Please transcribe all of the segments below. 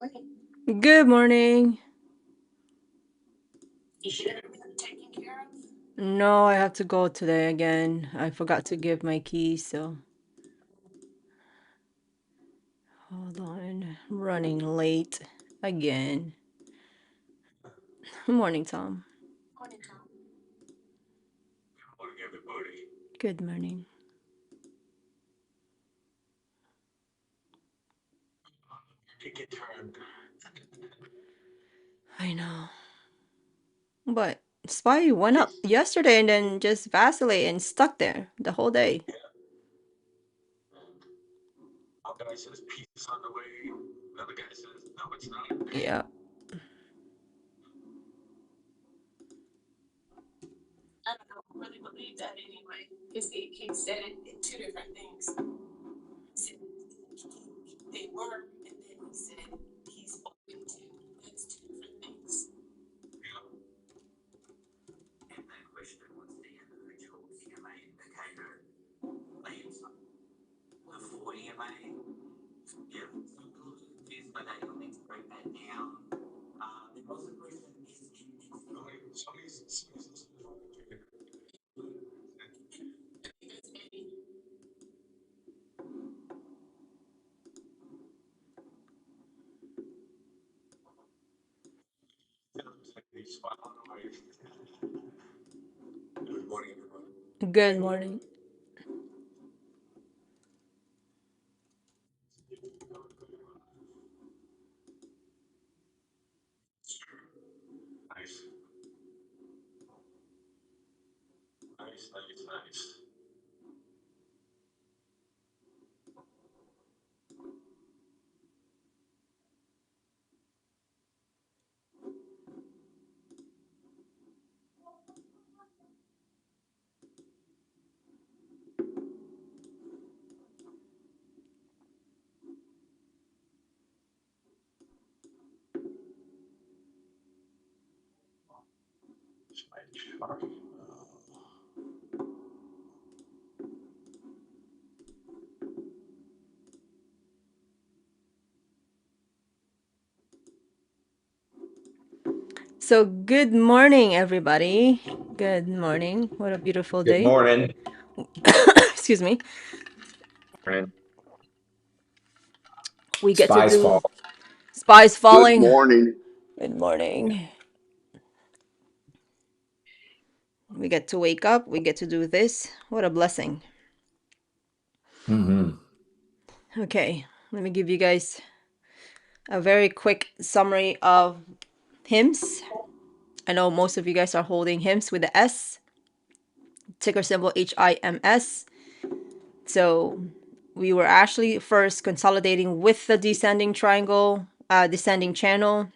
Good morning. No, I have to go today again. I forgot to give my keys, so hold on. I'm running late again. Good morning, Tom. Good morning. I know. But Spy went up yesterday and then just vacillated and stuck there the whole day. Yeah. Good morning. So, good morning, everybody. Good morning. What a beautiful Good day. morning. Excuse me. We get to Spies do Fall. Spies Good Falling. morning. Good morning. We get to wake up. We get to do this. What a blessing. Mm-hmm. Okay, let me give you guys a very quick summary of hymns. I know most of you guys are holding hymns with the S, ticker symbol HIMS. So we were actually first consolidating with the descending triangle, descending channel.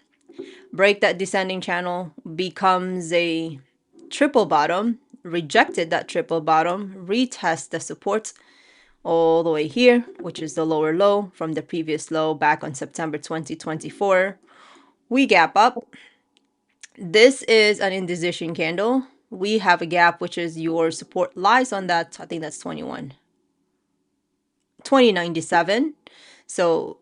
Break that descending channel, becomes a triple bottom, rejected that triple bottom, retest the support all the way here, which is the lower low from the previous low back on September 2024. We gap up. This is an indecision candle. We have a gap, which is your support lies on that. I think that's 2097. So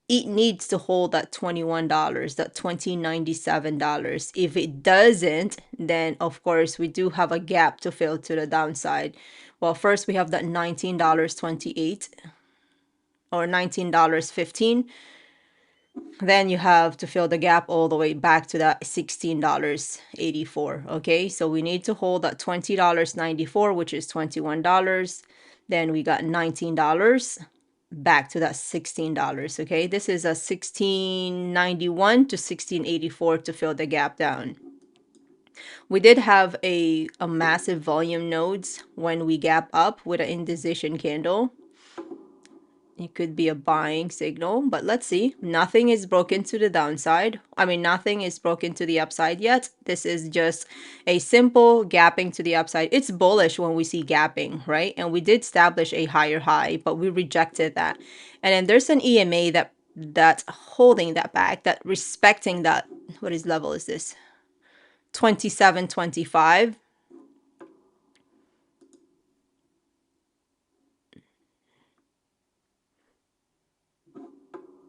it needs to hold that $21, that $20.97. If it doesn't, then of course we do have a gap to fill to the downside. Well, first we have that $19.28 or $19.15. Then you have to fill the gap all the way back to that $16.84. Okay, so we need to hold that $20.94, which is $21. Then we got $19 back to that $16. Okay, this is a 1691 to 1684 to fill the gap down. We did have a massive volume nodes when we gap up with an indecision candle. It could be a buying signal, but let's see. Nothing is broken to the downside. I mean, nothing is broken to the upside yet. This is just a simple gapping to the upside. It's bullish when we see gapping, right? And we did establish a higher high, but we rejected that. And then there's an EMA that's holding that back, that respecting that. What is level is this? 2725.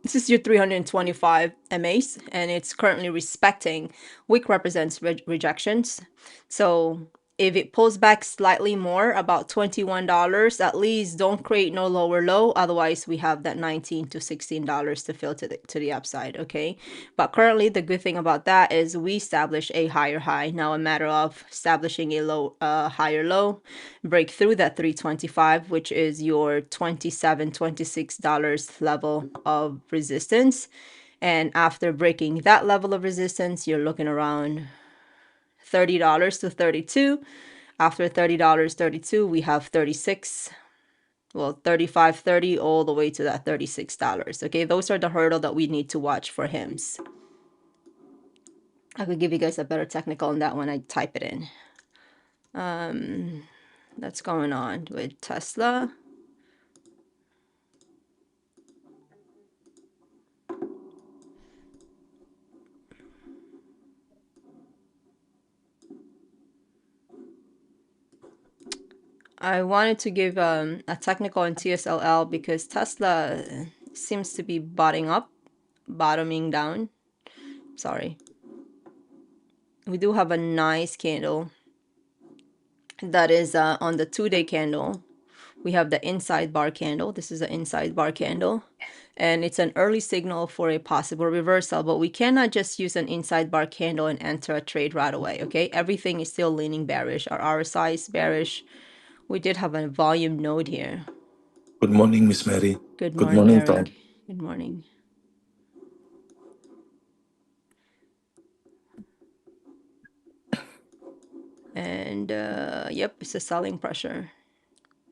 This is your 325 MAs, and it's currently respecting. Wick represents rejections. So if it pulls back slightly more, about $21, at least don't create no lower low. Otherwise, we have that $19 to $16 to fill to the upside, okay? But currently, the good thing about that is we establish a higher high. Now, a matter of establishing a higher low, break through that 325, which is your $27, $26 level of resistance. And after breaking that level of resistance, you're looking around $30 to 32. After $30, 32, we have 36, well, 35, 30, all the way to that $36. Okay, those are the hurdle that we need to watch for HIMS. I could give you guys a better technical on that when I type it in. That's going on with Tesla. I wanted to give a technical on TSLL because Tesla seems to be bottoming down. Sorry. We do have a nice candle that is on the 2-day candle. We have the inside bar candle. This is an inside bar candle. And it's an early signal for a possible reversal, but we cannot just use an inside bar candle and enter a trade right away, okay? Everything is still leaning bearish. Our RSI is bearish. We did have a volume node here. Good morning, Miss Mary. Good Good morning, morning, Eric. Tom. Good morning. And yep, it's a selling pressure.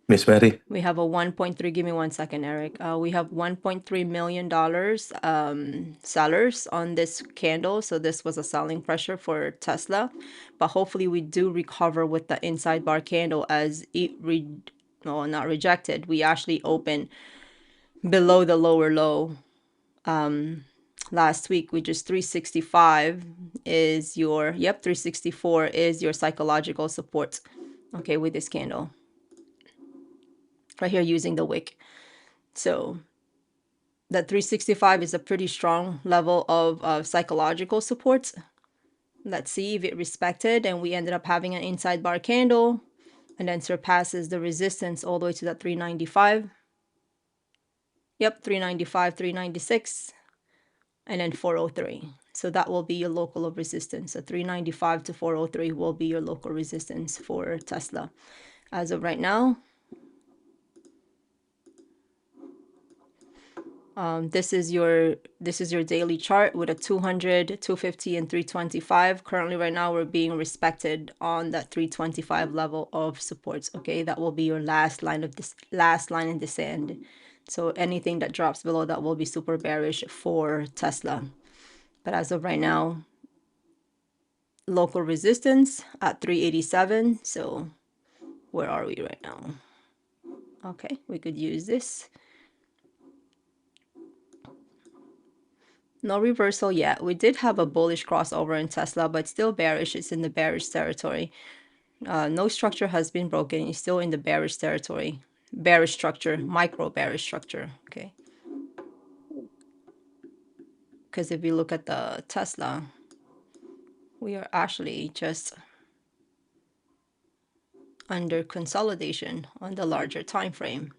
Miss Mary. We have a 1.3, give me 1 second, Eric. We have $1.3 million sellers on this candle. So this was a selling pressure for Tesla. But hopefully we do recover with the inside bar candle as it, not rejected. We actually opened below the lower low last week, which is 365 is your, 364 is your psychological support, okay, with this candle. Right here using the wick. So that 365 is a pretty strong level of psychological support. Let's see if it respected, and we ended up having an inside bar candle and then surpasses the resistance all the way to that 395. Yep, 395, 396, and then 403. So that will be your local of resistance. So 395 to 403 will be your local resistance for Tesla. As of right now, this is your daily chart with a 200, 250, and 325. Currently, right now, we're being respected on that 325 level of supports. Okay, that will be your last line in the sand. So anything that drops below that will be super bearish for Tesla. But as of right now, local resistance at 387. So where are we right now? Okay, we could use this. No reversal yet. We did have a bullish crossover in Tesla, but still bearish. It's in the bearish territory. No structure has been broken. It's still in the bearish territory. Bearish structure, micro bearish structure. Okay. Because if you look at the Tesla, we are actually just under consolidation on the larger time frame.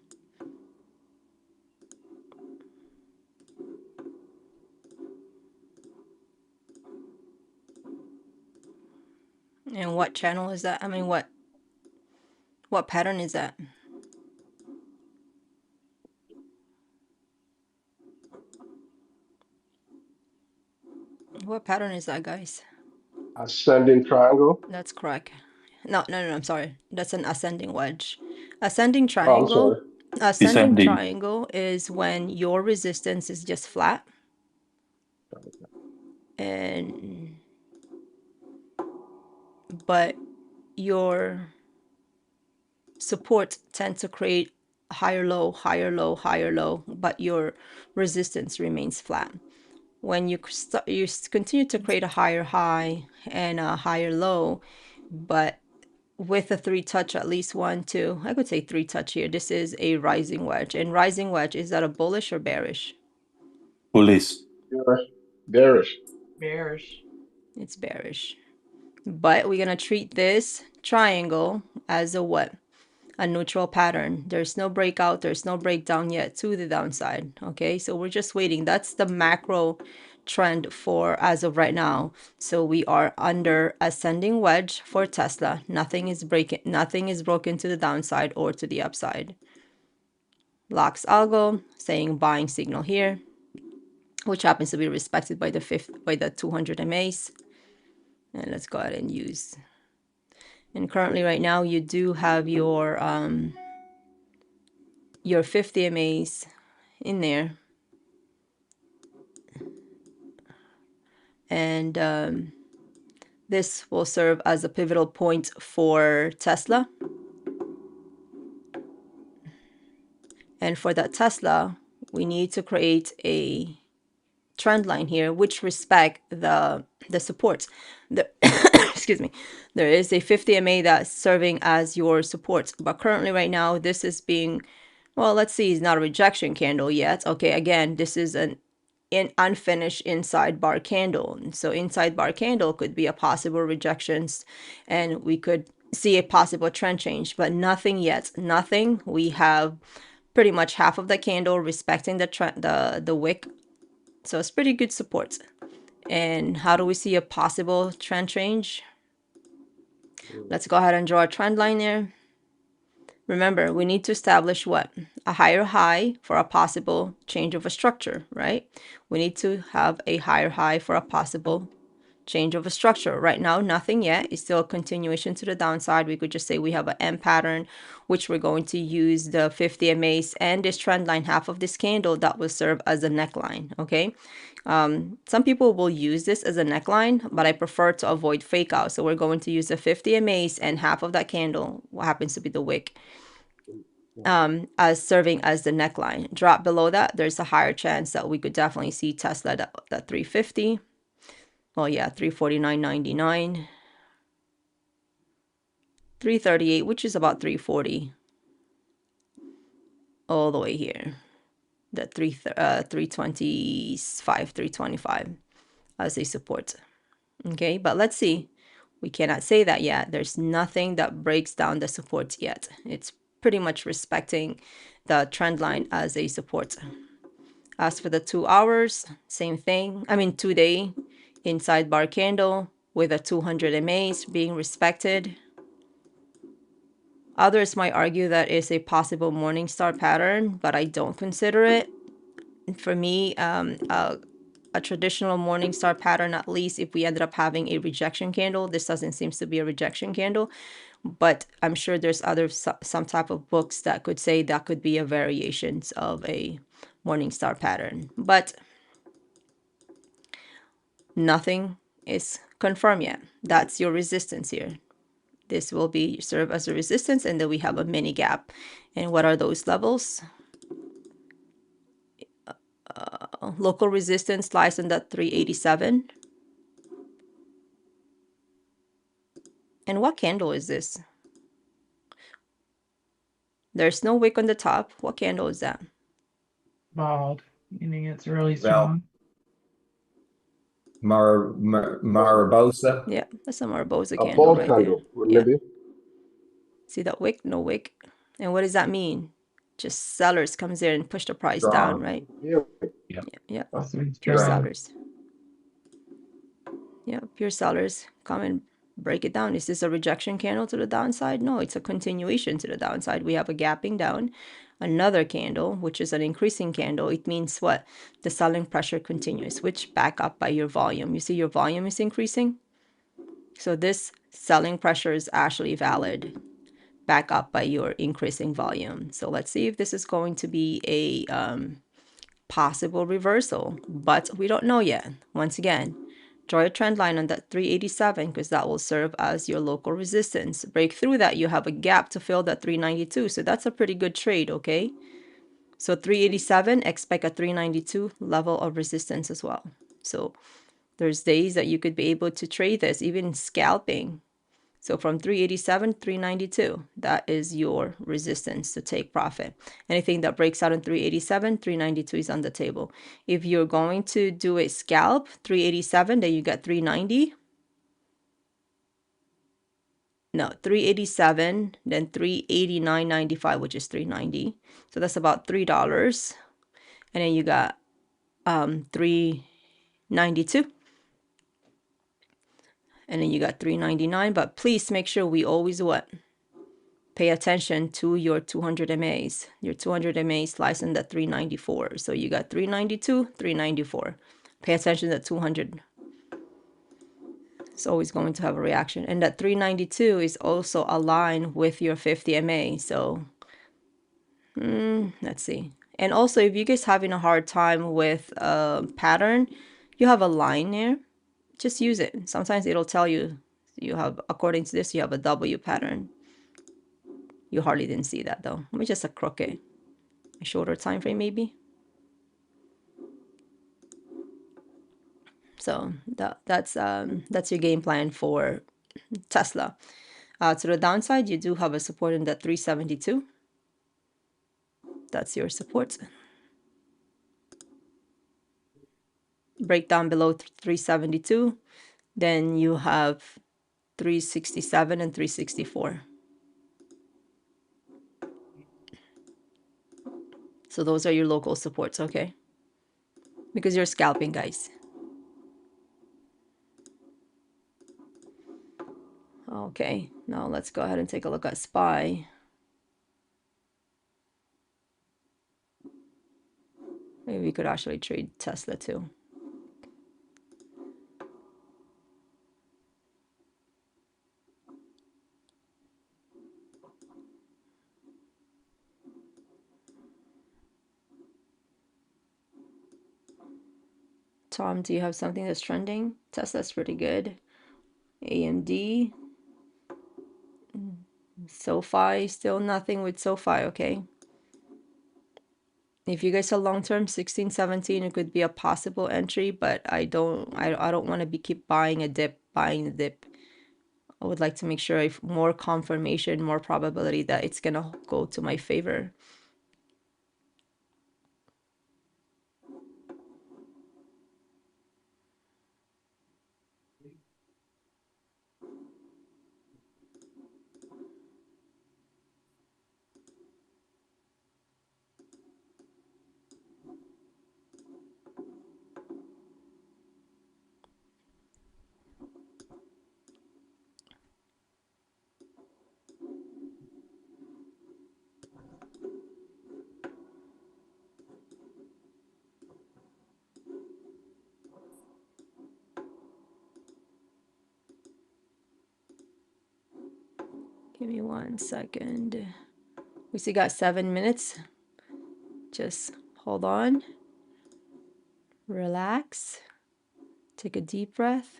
And what channel is that? I mean, what pattern is that? What pattern is that, guys? Ascending triangle. That's correct. No, I'm sorry. That's an ascending wedge. Ascending Oh, I'm triangle. sorry. Ascending Descending. triangle is when your resistance is just flat and but your support tends to create higher low, higher low, higher low, but your resistance remains flat. When you continue to create a higher high and a higher low, but with a 3 touch, at least 1, 2, I could say 3 touch here. This is a rising wedge. And rising wedge, is that a bullish or bearish? Bullish. Bearish. Bearish. Bearish. It's bearish. But we're going to treat this triangle as a what? A neutral pattern. There's no breakout, there's no breakdown yet to the downside. Okay, so we're just waiting. That's the macro trend for as of right now. So we are under ascending wedge for Tesla. Nothing is broken to the downside or to the upside. Locks algo saying buying signal here, which happens to be respected by the 200 MAs. And let's go ahead and use. And currently right now you do have your 50 MAs in there. And this will serve as a pivotal point for Tesla. And for that Tesla, we need to create a trend line here which respect the supports. Excuse me. There is a 50 MA that's serving as your support, but currently right now this is being, well, let's see, it's not a rejection candle yet. Okay, again, this is an unfinished inside bar candle. So inside bar candle could be a possible rejections, and we could see a possible trend change, but nothing yet. Nothing. We have pretty much half of the candle respecting the trend, the wick. So it's pretty good support. And how do we see a possible trend change? Let's go ahead and draw a trend line there. Remember, we need to establish what? A higher high for a possible change of a structure, right? We need to have a higher high for a possible change of a structure. Right now, nothing yet. It's still a continuation to the downside. We could just say we have an M pattern, which we're going to use the 50 MAs and this trend line, half of this candle, that will serve as a neckline, okay? Some people will use this as a neckline, but I prefer to avoid fake out. So we're going to use the 50 MAs and half of that candle, what happens to be the wick, as serving as the neckline. Drop below that, there's a higher chance that we could definitely see Tesla that 350. Well, yeah, 349.99, 338, which is about 340, all the way here. The 325, 325 as a support. Okay, but let's see. We cannot say that yet. There's nothing that breaks down the supports yet. It's pretty much respecting the trend line as a support. As for the 2 hours, same thing. I mean, 2-day inside bar candle with a 200 MAs being respected. Others might argue that it's a possible morning star pattern, but I don't consider it. For me, a traditional morning star pattern, at least if we ended up having a rejection candle, this doesn't seem to be a rejection candle, but I'm sure there's some type of books that could say that could be a variations of a morning star pattern, but nothing is confirmed yet. That's your resistance here. This will be serve as a resistance, and then we have a mini gap. And what are those levels? Local resistance lies on that 387. And what candle is this? There's no wick on the top. What candle is that? Bald, meaning it's really Well, strong. Marabosa. Yeah, that's a Marbosa A candle bold right there. candle, wouldn't Yeah. it be? See that wick? No wick. And what does that mean? Just sellers comes there and push the price down, Strong. right? Yeah. Yeah, yeah. Supposed to be Pure strong. sellers. Yeah, pure sellers come and break it down. Is this a rejection candle to the downside? No, it's a continuation to the downside. We have a gapping down, another candle, which is an increasing candle. It means what? The selling pressure continues, which back up by your volume. You see your volume is increasing. So this selling pressure is actually valid, back up by your increasing volume. So let's see if this is going to be a possible reversal, but we don't know yet. Once again, draw a trend line on that 387 because that will serve as your local resistance. Break through that, you have a gap to fill that 392. So that's a pretty good trade, okay? So 387, expect a 392 level of resistance as well. So there's days that you could be able to trade this, even scalping. So from 387, 392, that is your resistance to take profit. Anything that breaks out in 387, 392 is on the table. If you're going to do a scalp, 387, then you get 390. No, 387, then 389.95, which is 390. So that's about $3. And then you got 392. And then you got 399. But please make sure we always what? Pay attention to your 200 MAs. Your 200 MAs licensed at 394. So you got 392, 394. Pay attention to 200. It's always going to have a reaction. And that 392 is also aligned with your 50 MA. So let's see. And also, if you guys having a hard time with a pattern, you have a line there, just use it. Sometimes it'll tell you you have, according to this, you have a W pattern. You hardly didn't see that though. Let me just a crooked, a shorter time frame maybe. So that's your game plan for Tesla. To the downside, you do have a support in that 372. That's your support. Break down below 372. Then you have 367 and 364. So those are your local supports, okay? Because you're scalping, guys. Okay, now let's go ahead and take a look at SPY. Maybe we could actually trade Tesla too. Tom, do you have something that's trending? Tesla's pretty good. AMD. SoFi, still nothing with SoFi, okay? If you guys are long-term, 16, 17, it could be a possible entry, but I don't want to be keep buying a dip, buying the dip. I would like to make sure if more confirmation, more probability that it's gonna go to my favor. Give me 1 second. We still got 7 minutes. Just hold on. Relax. Take a deep breath.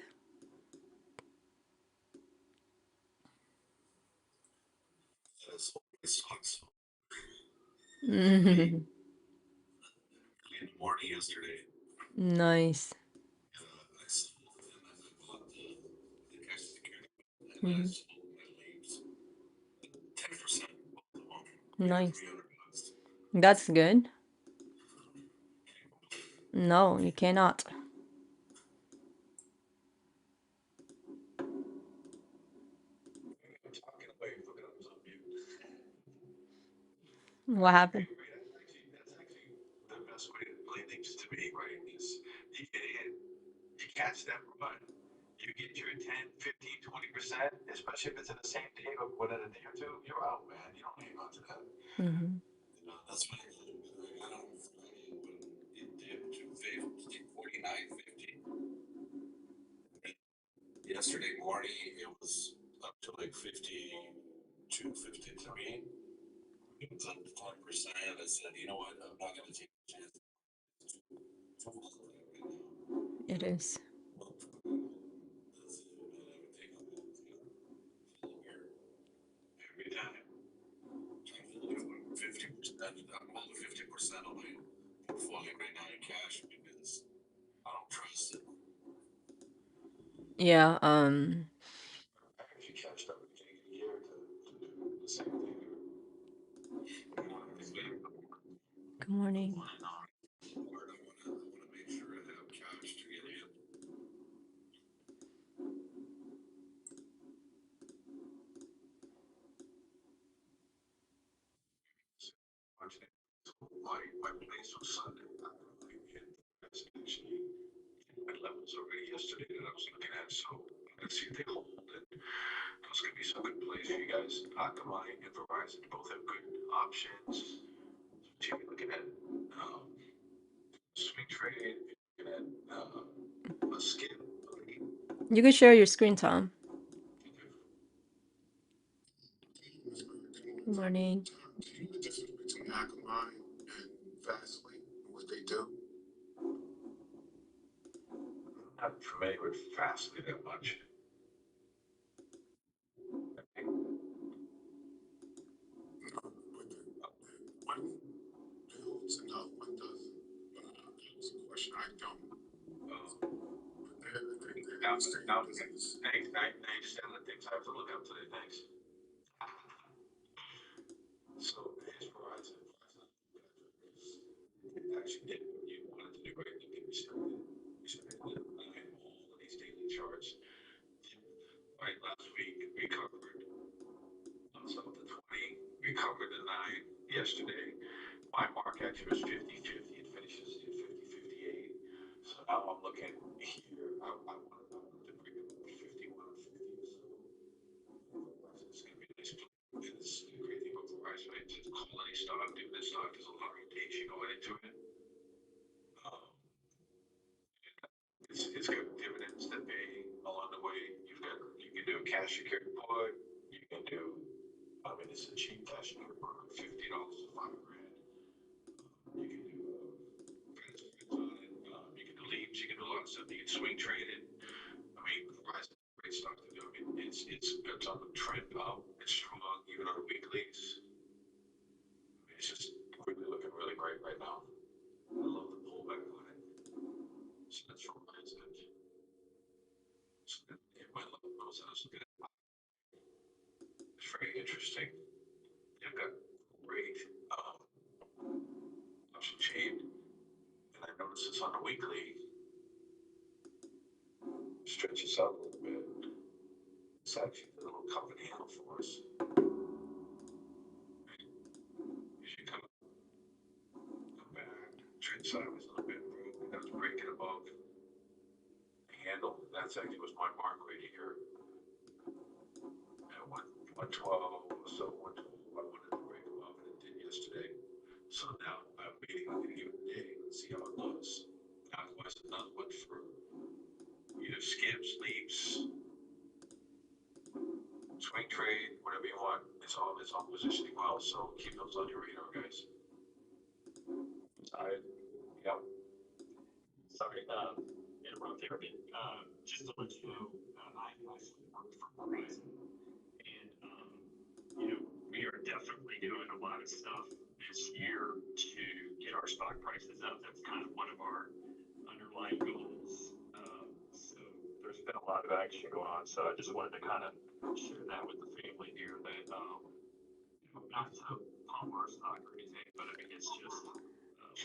Nice. Mhm. Nice. That's good. No, you cannot. What happened? Hmm. It is. Yeah, Morning. You can share your screen, Tom. Good morning.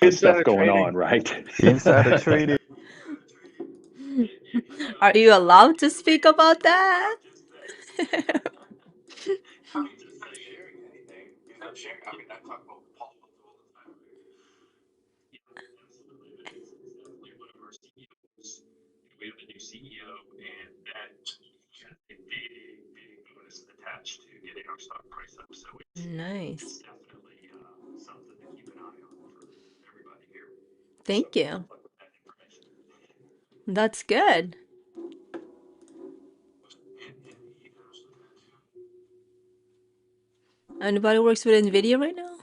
Insider stuff going trading. on, right? Insider trading. Are you allowed to speak about that? Nice. Thank you. That's good. Anybody works with NVIDIA right now?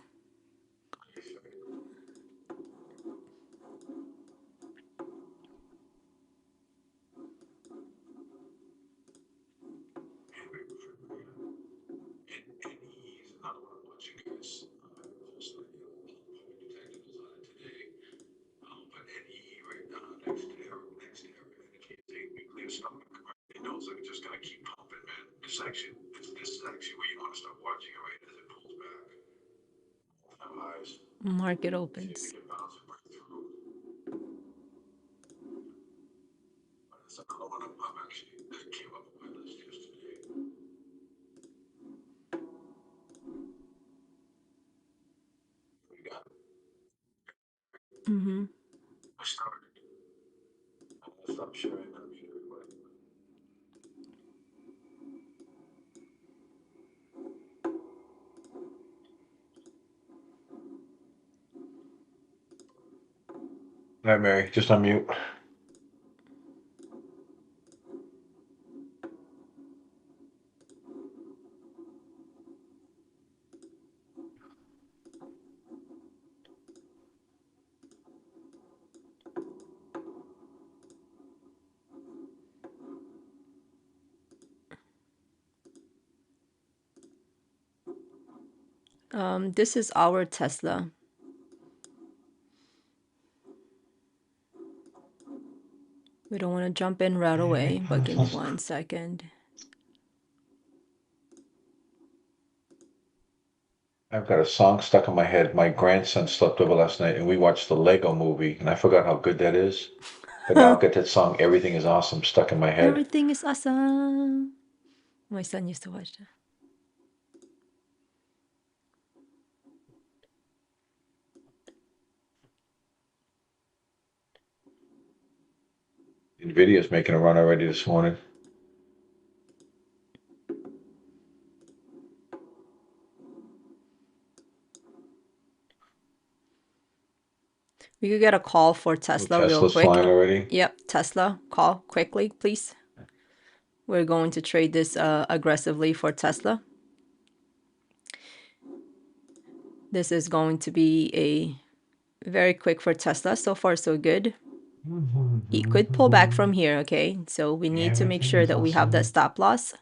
Market opens. Mm-hmm. All right, Mary, just unmute. This is our Tesla. We don't want to jump in right away, but give me 1 second. I've got a song stuck in my head. My grandson slept over last night and we watched the Lego movie, and I forgot how good that is. But now I've got that song, Everything is Awesome, stuck in my head. Everything is awesome. My son used to watch that. NVIDIA's making a run already this morning. We could get a call for Oh, Tesla real Tesla's quick. flying already. Yep, Tesla, call quickly, please. We're going to trade this aggressively for Tesla. This is going to be a very quick for Tesla. So far, so good. It could pull back from here, okay? So we need to make Everything sure is that we have that awesome. stop loss.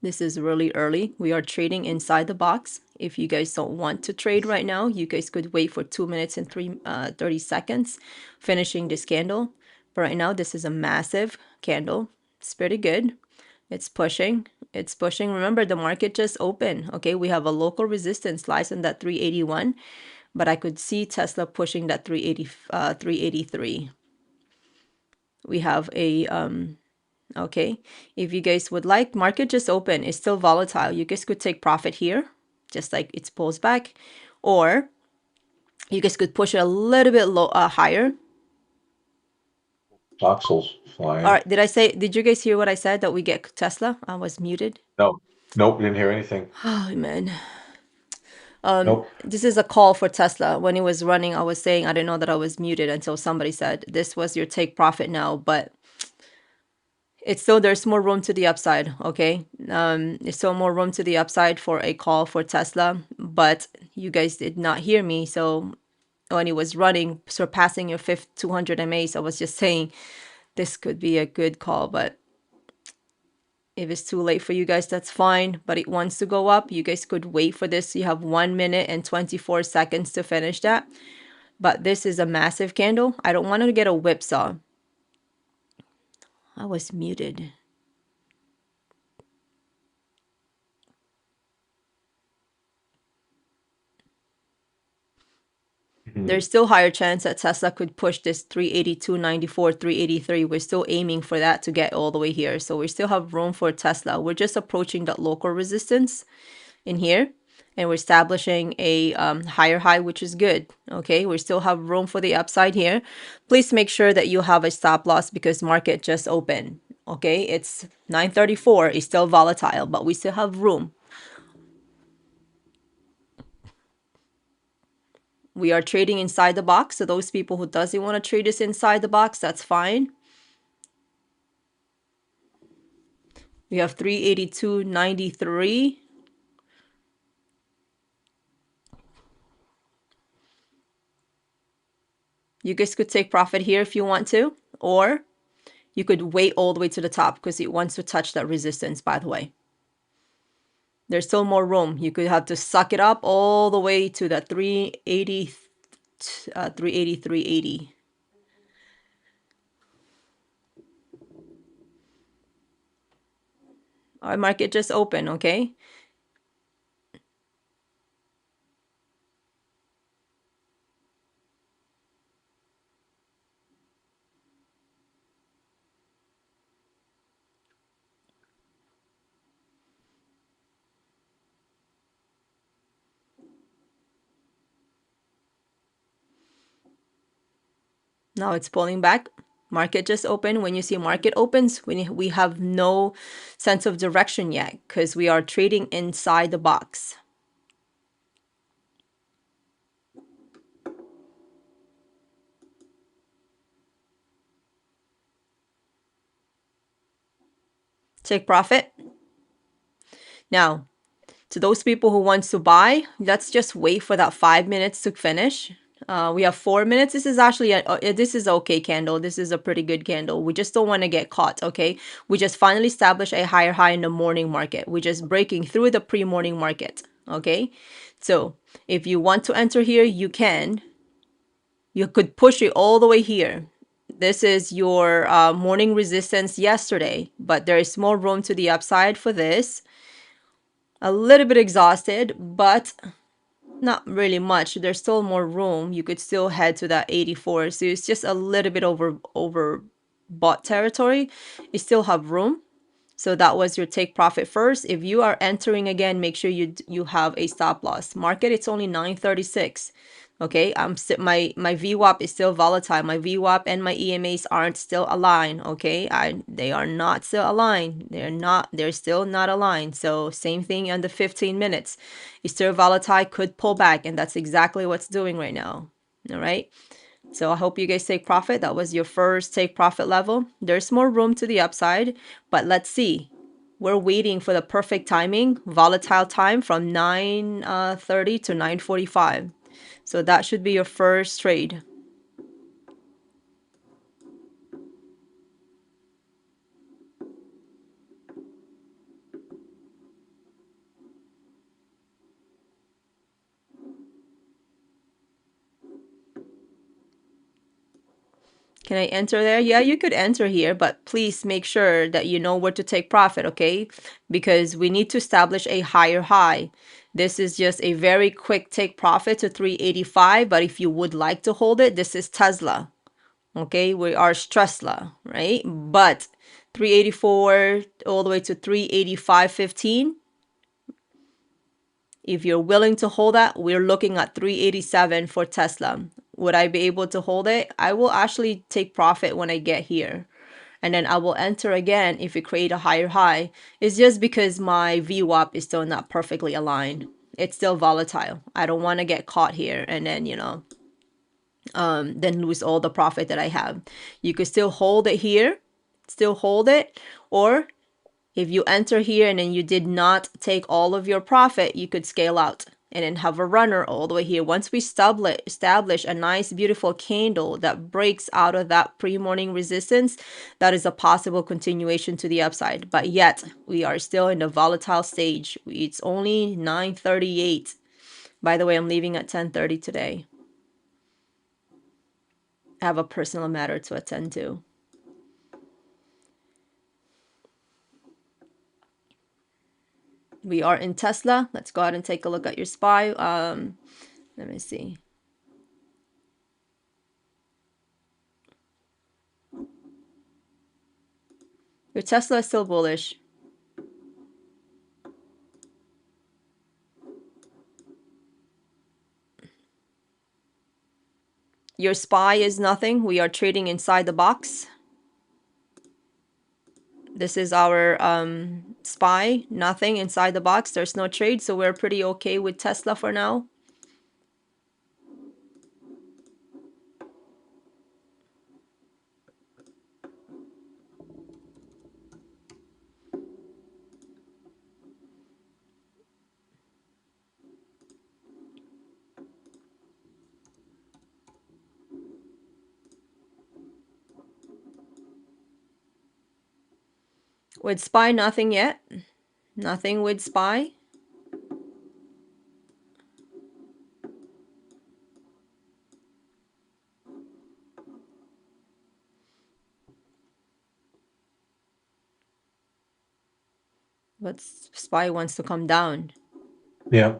This is really early. We are trading inside the box. If you guys don't want to trade right now, you guys could wait for 2 minutes and 30 seconds, finishing this candle. But right now, this is a massive candle. It's pretty good. It's pushing. It's pushing. Remember, the market just opened. Okay, we have a local resistance lies on that 381, but I could see Tesla pushing that 383. We have a okay, if you guys would like, market just open. It's still volatile. You guys could take profit here, just like it pulls back, or you guys could push it a little bit low, higher. Voxel's All flying. right, did you guys hear what I said that we get Tesla? I was muted. No, nope, didn't hear anything. Oh man. Nope. This is a call for Tesla. When it was running, I was saying I didn't know that I was muted until somebody said this was your take profit now, but it's still there's more room to the upside. Okay, there's still more room to the upside for a call for Tesla, but you guys did not hear me. So when it was running, surpassing your fifth 200 MAs, I was just saying this could be a good call, but if it's too late for you guys, that's fine. But it wants to go up. You guys could wait for this. You have 1 minute and 24 seconds to finish that. But this is a massive candle. I don't want to get a whipsaw. I was muted. There's still higher chance that Tesla could push this 382.94, 383. We're still aiming for that to get all the way here. So we still have room for Tesla. We're just approaching that local resistance in here. And we're establishing a higher high, which is good. Okay, we still have room for the upside here. Please make sure that you have a stop loss because market just opened. Okay, it's 9:34. It's still volatile, but we still have room. We are trading inside the box. So those people who doesn't want to trade this inside the box, that's fine. We have 382.93. You guys could take profit here if you want to, or you could wait all the way to the top because it wants to touch that resistance, by the way. There's still more room. You could have to suck it up all the way to that 380, 380, 380. Our market just opened, okay? Now it's pulling back. Market just opened. When you see market opens, we have no sense of direction yet because we are trading inside the box. Take profit. Now, to those people who wants to buy, let's just wait for that 5 minutes to finish. We have 4 minutes. This is actually this is okay candle. This is a pretty good candle. We just don't want to get caught. Okay, we just finally established a higher high in the morning market. We're just breaking through the pre-morning market. Okay, so if you want to enter here, you can. You could push it all the way here. This is your morning resistance yesterday, but there is more room to the upside for this. A little bit exhausted, but not really much. There's still more room. You could still head to that 84. So it's just a little bit over bought territory. You still have room. So that was your take profit first. If you are entering again, make sure you have a stop loss. Market, it's only 936. Okay, my VWAP is still volatile. My VWAP and my EMAs aren't still aligned. Okay, they are not still aligned. They're still not aligned. So same thing on the 15 minutes. It's still volatile, could pull back, and that's exactly what's doing right now. All right. So I hope you guys take profit. That was your first take profit level. There's more room to the upside, but let's see. We're waiting for the perfect timing, volatile time from 9:30 to 9:45. So that should be your first trade. Can I enter there? Yeah, you could enter here, but please make sure that you know where to take profit, okay? Because we need to establish a higher high. This is just a very quick take profit to 385, but if you would like to hold it, this is Tesla. Okay, we are Tesla, right? But 384 all the way to 385.15. If you're willing to hold that, we're looking at 387 for Tesla. Would I be able to hold it? I will actually take profit when I get here. And then I will enter again if we create a higher high. It's just because my VWAP is still not perfectly aligned. It's still volatile. I don't want to get caught here and then, then lose all the profit that I have. You could still hold it here, still hold it, or if you enter here and then you did not take all of your profit, you could scale out and then have a runner all the way here. Once we establish a nice, beautiful candle that breaks out of that pre-morning resistance, that is a possible continuation to the upside. But yet, we are still in the volatile stage. It's only 9:38. By the way, I'm leaving at 10:30 today. I have a personal matter to attend to. We are in Tesla. Let's go ahead and take a look at your SPY. Let me see. Your Tesla is still bullish. Your SPY is nothing. We are trading inside the box. This is our SPY, nothing inside the box. There's no trade, so we're pretty okay with Tesla for now. With SPY, nothing yet. Nothing with SPY. But SPY wants to come down. Yeah.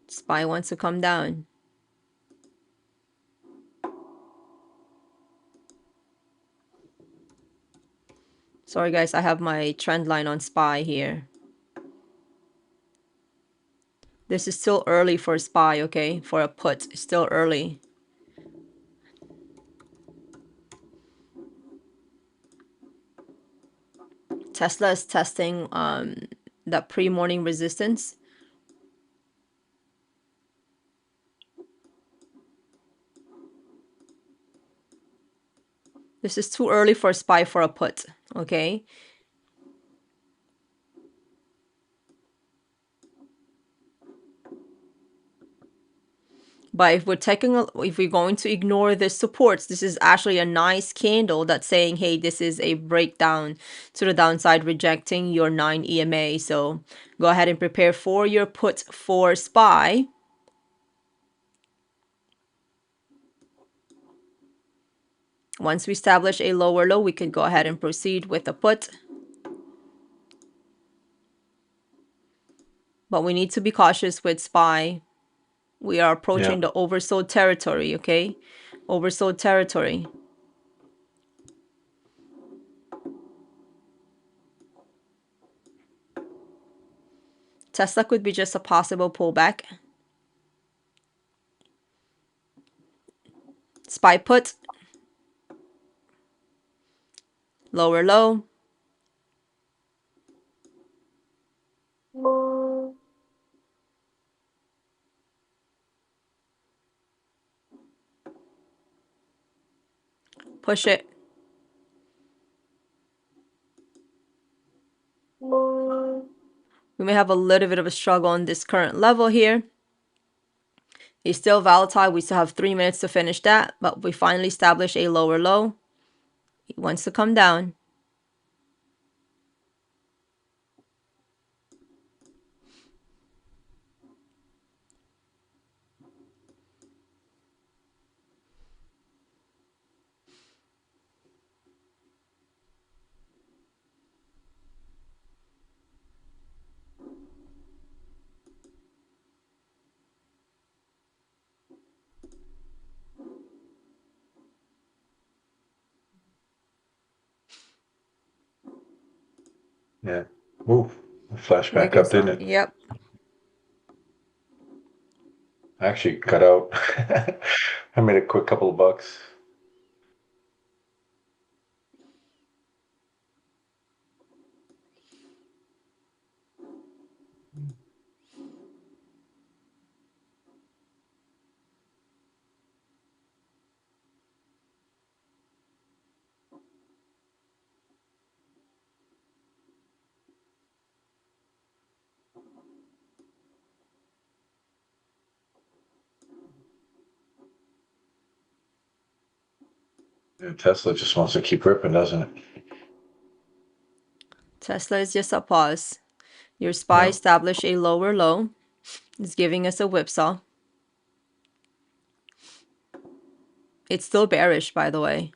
SPY wants to come down. Sorry guys, I have my trend line on SPY here. This is still early for SPY, okay? For a put, it's still early. Tesla is testing that pre-morning resistance. This is too early for a SPY for a put, okay? But if we're going to ignore the supports, this is actually a nice candle that's saying, hey, this is a breakdown to the downside, rejecting your 9 EMA. So go ahead and prepare for your put for SPY. Once we establish a lower low, we can go ahead and proceed with the put. But we need to be cautious with SPY. We are approaching the oversold territory, okay? Oversold territory. Tesla could be just a possible pullback. SPY put. Lower low. Push it. We may have a little bit of a struggle on this current level here. It's still volatile. We still have 3 minutes to finish that, but we finally established a lower low. It wants to come down. Yeah. Ooh, flashed back Making up, some, didn't it? yep. Actually, cut out. I made a quick couple of bucks. And Tesla just wants to keep ripping, doesn't it? Tesla is just a pause. Your SPY established a lower low. It's giving us a whipsaw. It's still bearish, by the way.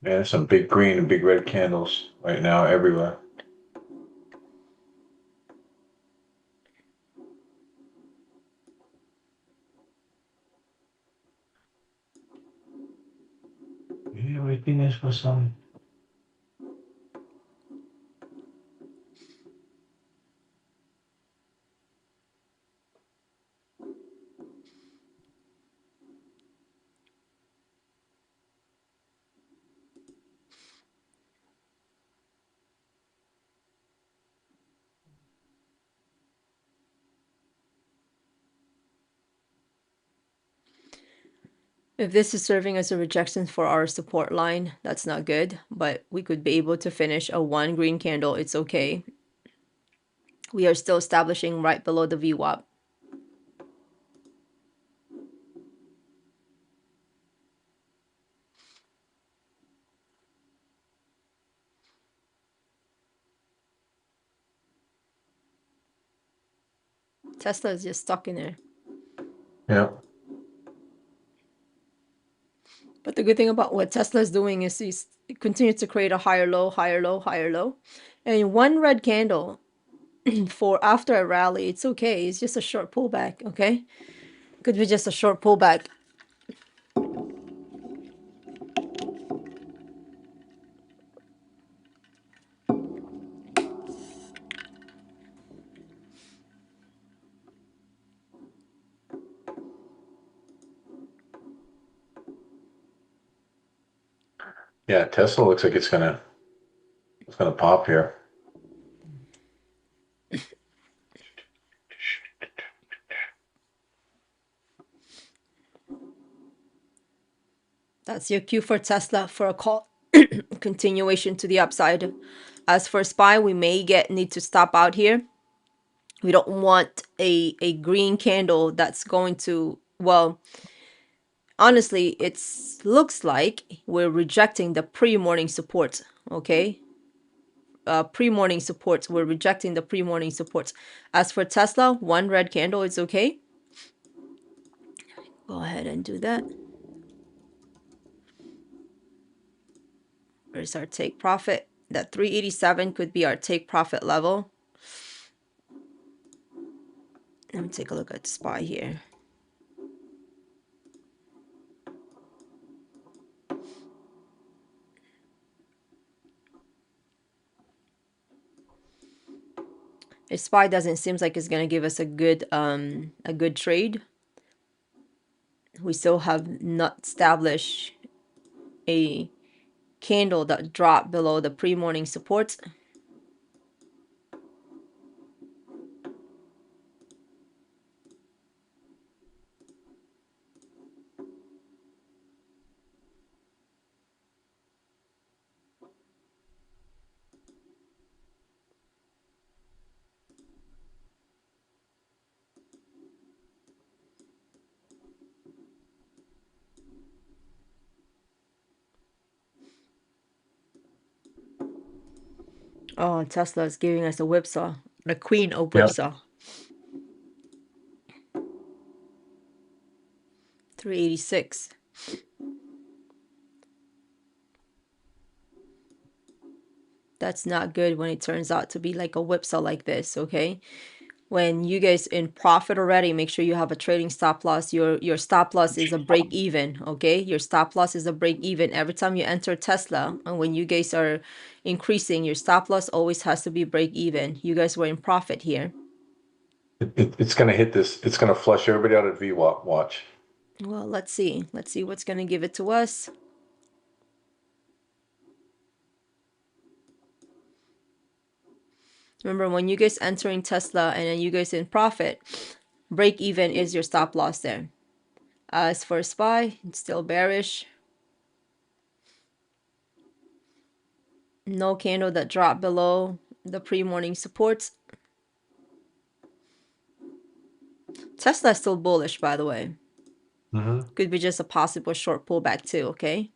Yeah, there's some big green and big red candles right now everywhere. Yeah, waiting is for some. If this is serving as a rejection for our support line, that's not good, but we could be able to finish a 1 green candle. It's okay. We are still establishing right below the VWAP. Tesla is just stuck in there. Yeah. But the good thing about what Tesla is doing is he's continues to create a higher low, higher low, higher low. And one red candle for after a rally, it's okay. It's just a short pullback, okay? Could be just a short pullback. Yeah, Tesla looks like it's gonna pop here. That's your cue for Tesla for a call continuation to the upside. As for SPY, we may need to stop out here. We don't want a green candle that's going to, well, honestly, it looks like we're rejecting the pre-morning support, okay? Pre-morning supports. We're rejecting the pre-morning supports. As for Tesla, one red candle is okay. Go ahead and do that. Where's our take profit? That 387 could be our take profit level. Let me take a look at SPY here. If SPY doesn't seem like it's gonna give us a good trade. We still have not established a candle that dropped below the pre-morning support. Oh, Tesla is giving us a whipsaw, the queen of Yeah. whipsaw. 386. That's not good when it turns out to be like a whipsaw like this, okay? When you guys in profit already, make sure you have a trading stop loss. Your stop loss is a break even, okay? Your stop loss is a break even every time you enter Tesla. And when you guys are increasing, your stop loss always has to be break even. You guys were in profit here. It's gonna hit this. It's gonna flush everybody out at VWAP. Watch. Well, let's see. Let's see what's going to give it to us. Remember, when you guys entering Tesla and then you guys in profit, break even is your stop loss there. As for SPY, it's still bearish. No candle that dropped below the pre-morning supports. Tesla is still bullish, by the way. Could be just a possible short pullback too, okay?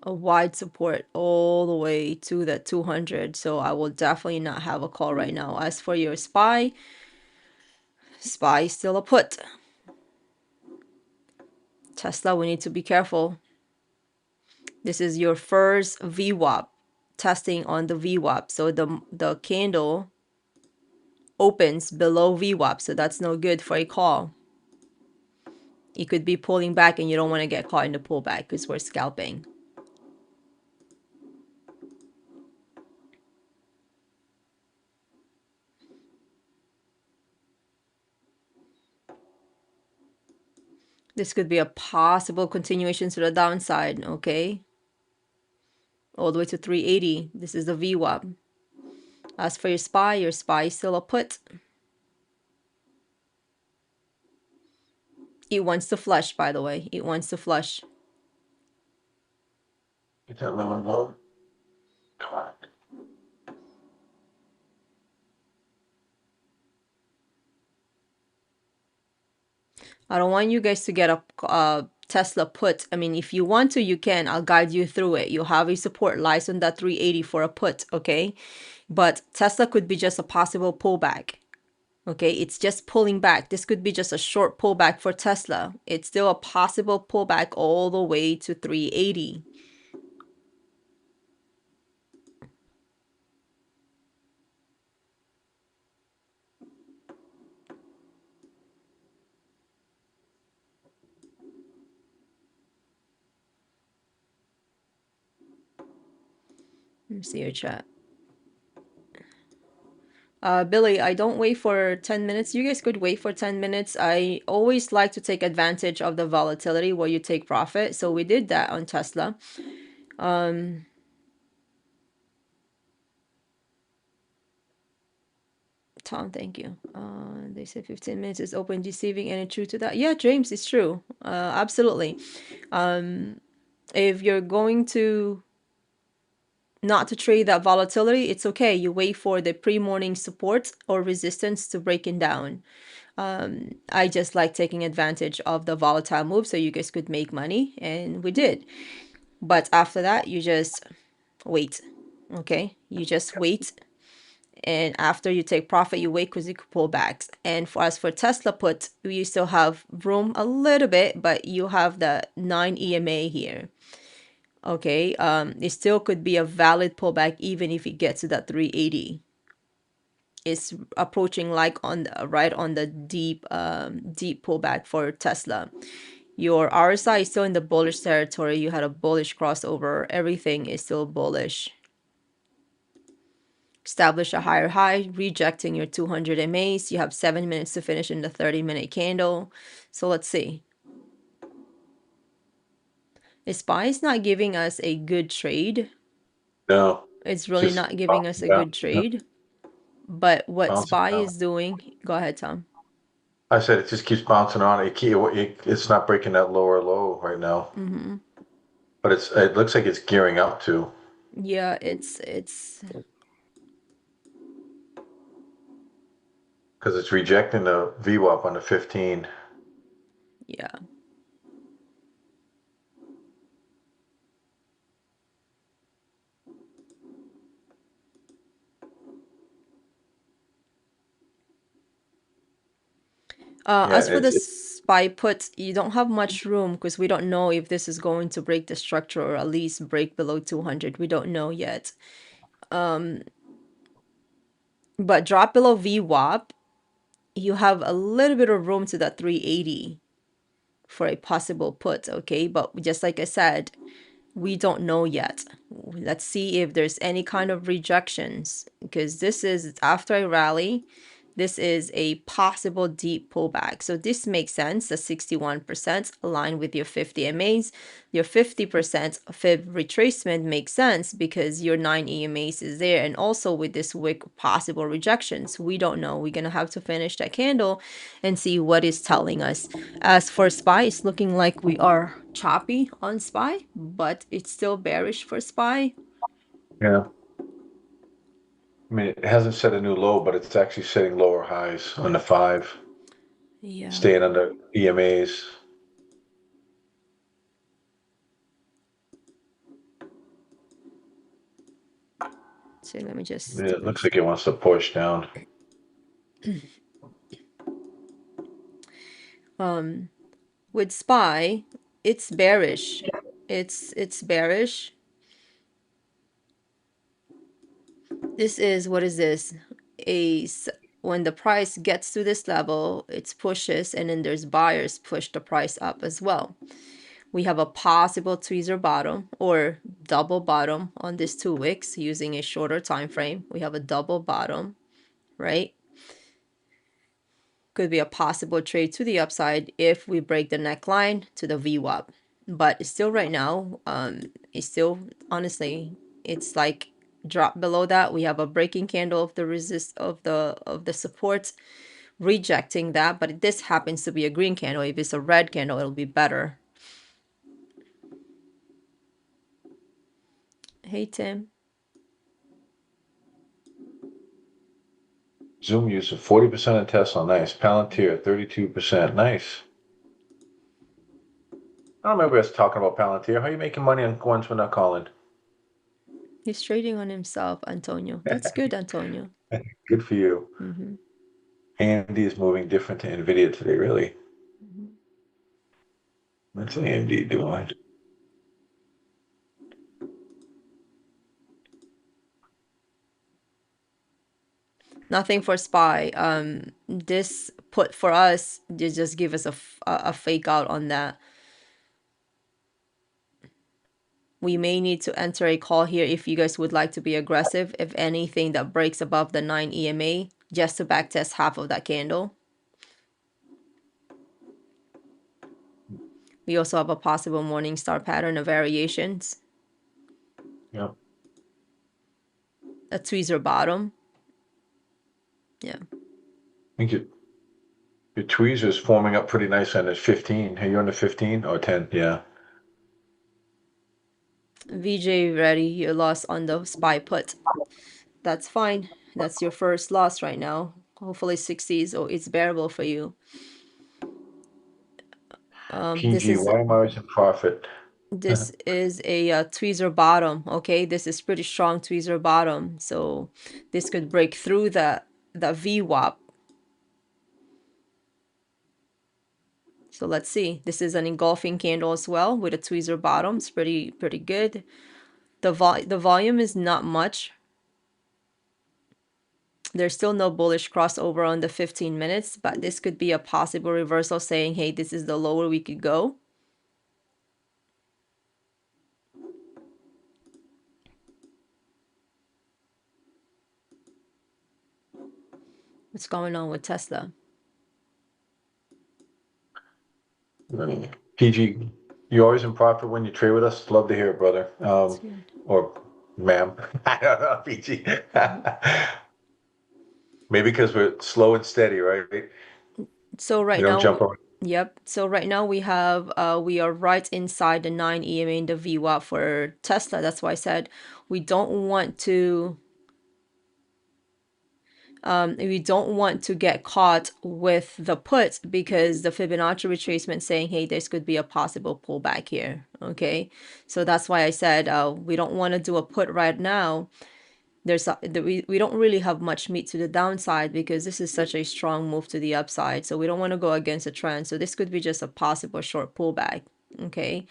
A wide support all the way to the 200. So I will definitely not have a call right now. As for your SPY, SPY is still a put. Tesla, we need to be careful. This is your first VWAP, testing on the VWAP. So the candle opens below VWAP, so that's no good for a call. You could be pulling back and you don't want to get caught in the pullback because we're scalping. This could be a possible continuation to the downside, okay? all the way to 380. This is the VWAP. As for your SPY is still a put. It wants to flush, by the way. It wants to flush. Get that lemon low. Come on. I don't want you guys to get a Tesla put. I mean, if you want to, you can. I'll guide you through it. You'll have a support lies on that 380 for a put, okay? But Tesla could be just a possible pullback. Okay, it's just pulling back. This could be just a short pullback for Tesla. It's still a possible pullback all the way to 380. Let me see your chat. Billy, I don't wait for 10 minutes. You guys could wait for 10 minutes. I always like to take advantage of the volatility where you take profit. So we did that on Tesla. Tom, thank you. They say 15 minutes is open deceiving, and it's true to that. Yeah, James, it's true. Absolutely. If you're going to not to trade that volatility, it's okay. You wait for the pre-morning support or resistance to breaking down. I just like taking advantage of the volatile move so you guys could make money, and we did. But after that, you just wait. Okay, you just wait, and after you take profit, you wait because you could pull back. And for us for Tesla put, you still have room a little bit, but you have the 9 EMA here. Okay, it still could be a valid pullback even if it gets to that 380. It's approaching like on the right on the deep pullback for Tesla. Your RSI is still in the bullish territory. You had a bullish crossover. Everything is still bullish. Establish a higher high, rejecting your 200 MAs. You have 7 minutes to finish in the 30-minute candle. So let's see. SPY is not giving us a good trade. No. It's really Just not giving us a down. good trade. But what Bouncing SPY down. is doing, go ahead, Tom. I said it just keeps bouncing around. It's not breaking that lower low right now. Mm-hmm. But it looks like it's gearing up to. Yeah, it's Because it's rejecting the VWAP on the 15. yeah. Yeah, As for the SPY put, you don't have much room because we don't know if this is going to break the structure or at least break below 200. We don't know yet. But drop below VWAP, you have a little bit of room to that 380 for a possible put, okay? But just like I said, we don't know yet. Let's see if there's any kind of rejections because this is after a rally. This is a possible deep pullback. So this makes sense. The 61% aligned with your 50 MAs. Your 50% fib retracement makes sense because your 9 EMAs is there. And also with this wick possible rejections, we don't know. We're going to have to finish that candle and see what it's telling us. As for SPY, it's looking like we are choppy on SPY, but it's still bearish for SPY. Yeah. I mean, it hasn't set a new low, but it's actually setting lower highs on the 5, Yeah. staying under EMAs. So let me just Yeah, do it looks this. like it wants to push down. With SPY, it's bearish. It's bearish. This is, what is this? When the price gets to this level, it pushes, and then there's buyers push the price up as well. We have a possible tweezer bottom or double bottom on this 2 wicks using a shorter time frame. We have a double bottom, right? Could be a possible trade to the upside if we break the neckline to the VWAP. But still right now, it's still honestly it's like drop below that. We have a breaking candle of the resist of the support, rejecting that, but this happens to be a green candle. If it's a red candle, it'll be better. Hey, Tim. Zoom using 40% of Tesla. Nice. Palantir, 32%. Nice. I don't remember us talking about Palantir. How are you making money on ones we're not calling? He's trading on himself, Antonio. That's good, Antonio. Good for you. Mm-hmm. AMD is moving different to NVIDIA today, really. Mm-hmm. What's AMD doing? Nothing for SPY. This put for us, they just give us a fake out on that. We may need to enter a call here if you guys would like to be aggressive. If anything that breaks above the 9 EMA, just to backtest half of that candle. We also have a possible morning star pattern of variations. Yeah. A tweezer bottom. Yeah. I think your tweezer is forming up pretty nice on the 15. Are you on the 15 or 10? Yeah. VJ ready. You lost on the SPY put. That's fine. That's your first loss right now. Hopefully 60s or it's bearable for you. This PG, is why am I always in profit? this is a tweezer bottom. Okay, this is pretty strong tweezer bottom. So this could break through the VWAP. So let's see. This is an engulfing candle as well with a tweezer bottom. It's pretty good. The volume is not much. There's still no bullish crossover on the 15 minutes, but this could be a possible reversal saying, hey, this is the lower we could go. What's going on with Tesla? PG, you always in profit when you trade with us. Love to hear it, brother. That's good. Or ma'am. I don't know, PG. Maybe because we're slow and steady, right? So We right don't now, jump around. yep. So right now we have we are right inside the 9 EMA in the VWAP for Tesla. That's why I said we don't want to get caught with the put because the Fibonacci retracement saying, hey, this could be a possible pullback here. Okay, so that's why I said we don't want to do a put right now. We don't really have much meat to the downside because this is such a strong move to the upside. So we don't want to go against the trend. So this could be just a possible short pullback. Okay.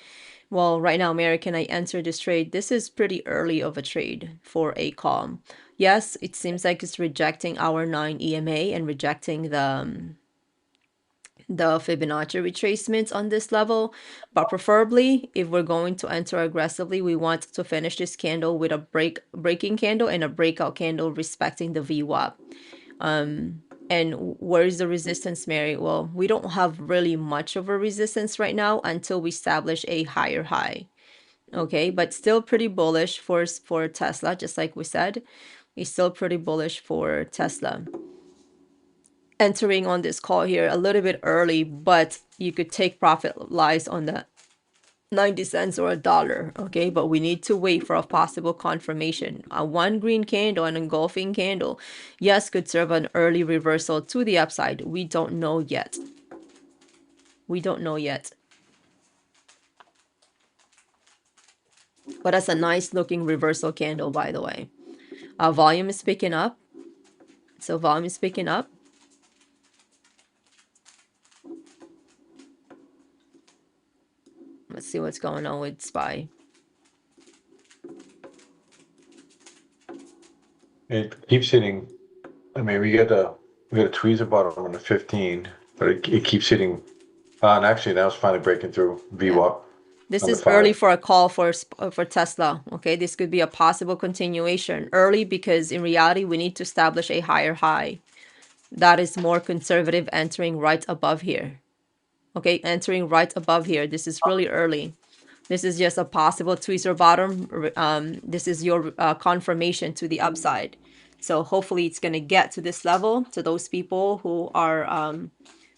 Well, right now, American, I entered this trade. This is pretty early of a trade for a call. Yes, it seems like it's rejecting our 9 EMA and rejecting the Fibonacci retracements on this level, but preferably if we're going to enter aggressively, we want to finish this candle with a breaking candle and a breakout candle respecting the VWAP. And where is the resistance, Mary? Well, we don't have really much of a resistance right now until we establish a higher high. Okay, but still pretty bullish for Tesla, just like we said. It's still pretty bullish for Tesla. Entering on this call here a little bit early, but you could take profit lies on the 90 cents or $1. Okay, but we need to wait for a possible confirmation. A one green candle, an engulfing candle, yes, could serve an early reversal to the upside. We don't know yet. We don't know yet. But that's a nice looking reversal candle, by the way. Volume is picking up. So volume is picking up. Let's see what's going on with SPY. It keeps hitting. I mean, we got a tweezer bottom on the 15, but it keeps hitting. And actually, now it's finally breaking through VWAP. This on the is early 5. for a call for Tesla. Okay, this could be a possible continuation. Early because in reality, we need to establish a higher high. That is more conservative entering right above here. Okay, entering right above here. This is really early. This is just a possible tweezer bottom. This is your confirmation to the upside. So hopefully it's going to get to this level to those people who are,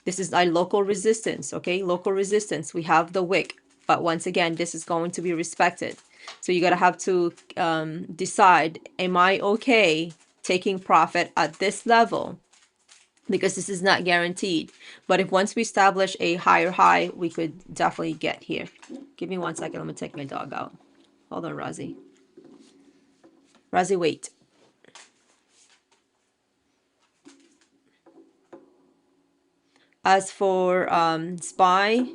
this is a local resistance, okay? Local resistance. We have the wick. But once again, this is going to be respected. So you got to have to decide, am I okay taking profit at this level? Because this is not guaranteed. But if once we establish a higher high, we could definitely get here. Give me 1 second. I'm going to take my dog out. Hold on, Rozzy. Rozzy, wait. As for SPY,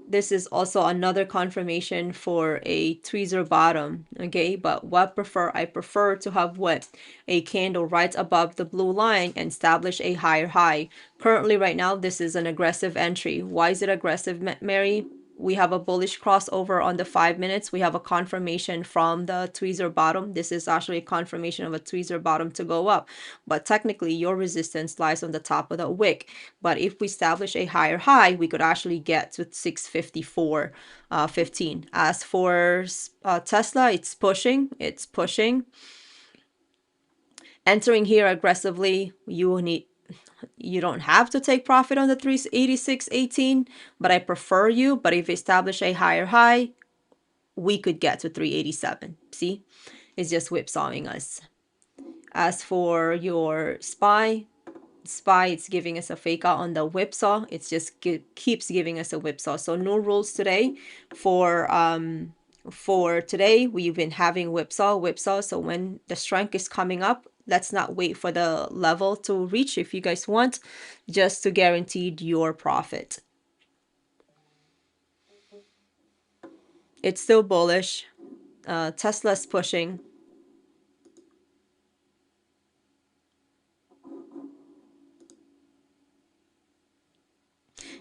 this is also another confirmation for a tweezer bottom, okay? But what I prefer to have what? A candle right above the blue line and establish a higher high. Currently, right now, this is an aggressive entry. Why is it aggressive, Mary? We have a bullish crossover on the 5 minutes. We have a confirmation from the tweezer bottom. This is actually a confirmation of a tweezer bottom to go up. But technically, your resistance lies on the top of the wick. But if we establish a higher high, we could actually get to 654.15. As for Tesla, it's pushing. It's pushing. Entering here aggressively, you don't have to take profit on the 386.18, but I prefer you. But if you establish a higher high, we could get to 387. See, it's just whipsawing us. As for your SPY, it's giving us a fake out on the whipsaw. It's just keeps giving us a whipsaw. So no rules today. For today, we've been having whipsaw. So when the strength is coming up, let's not wait for the level to reach if you guys want, just to guarantee your profit. It's still bullish. Tesla's pushing.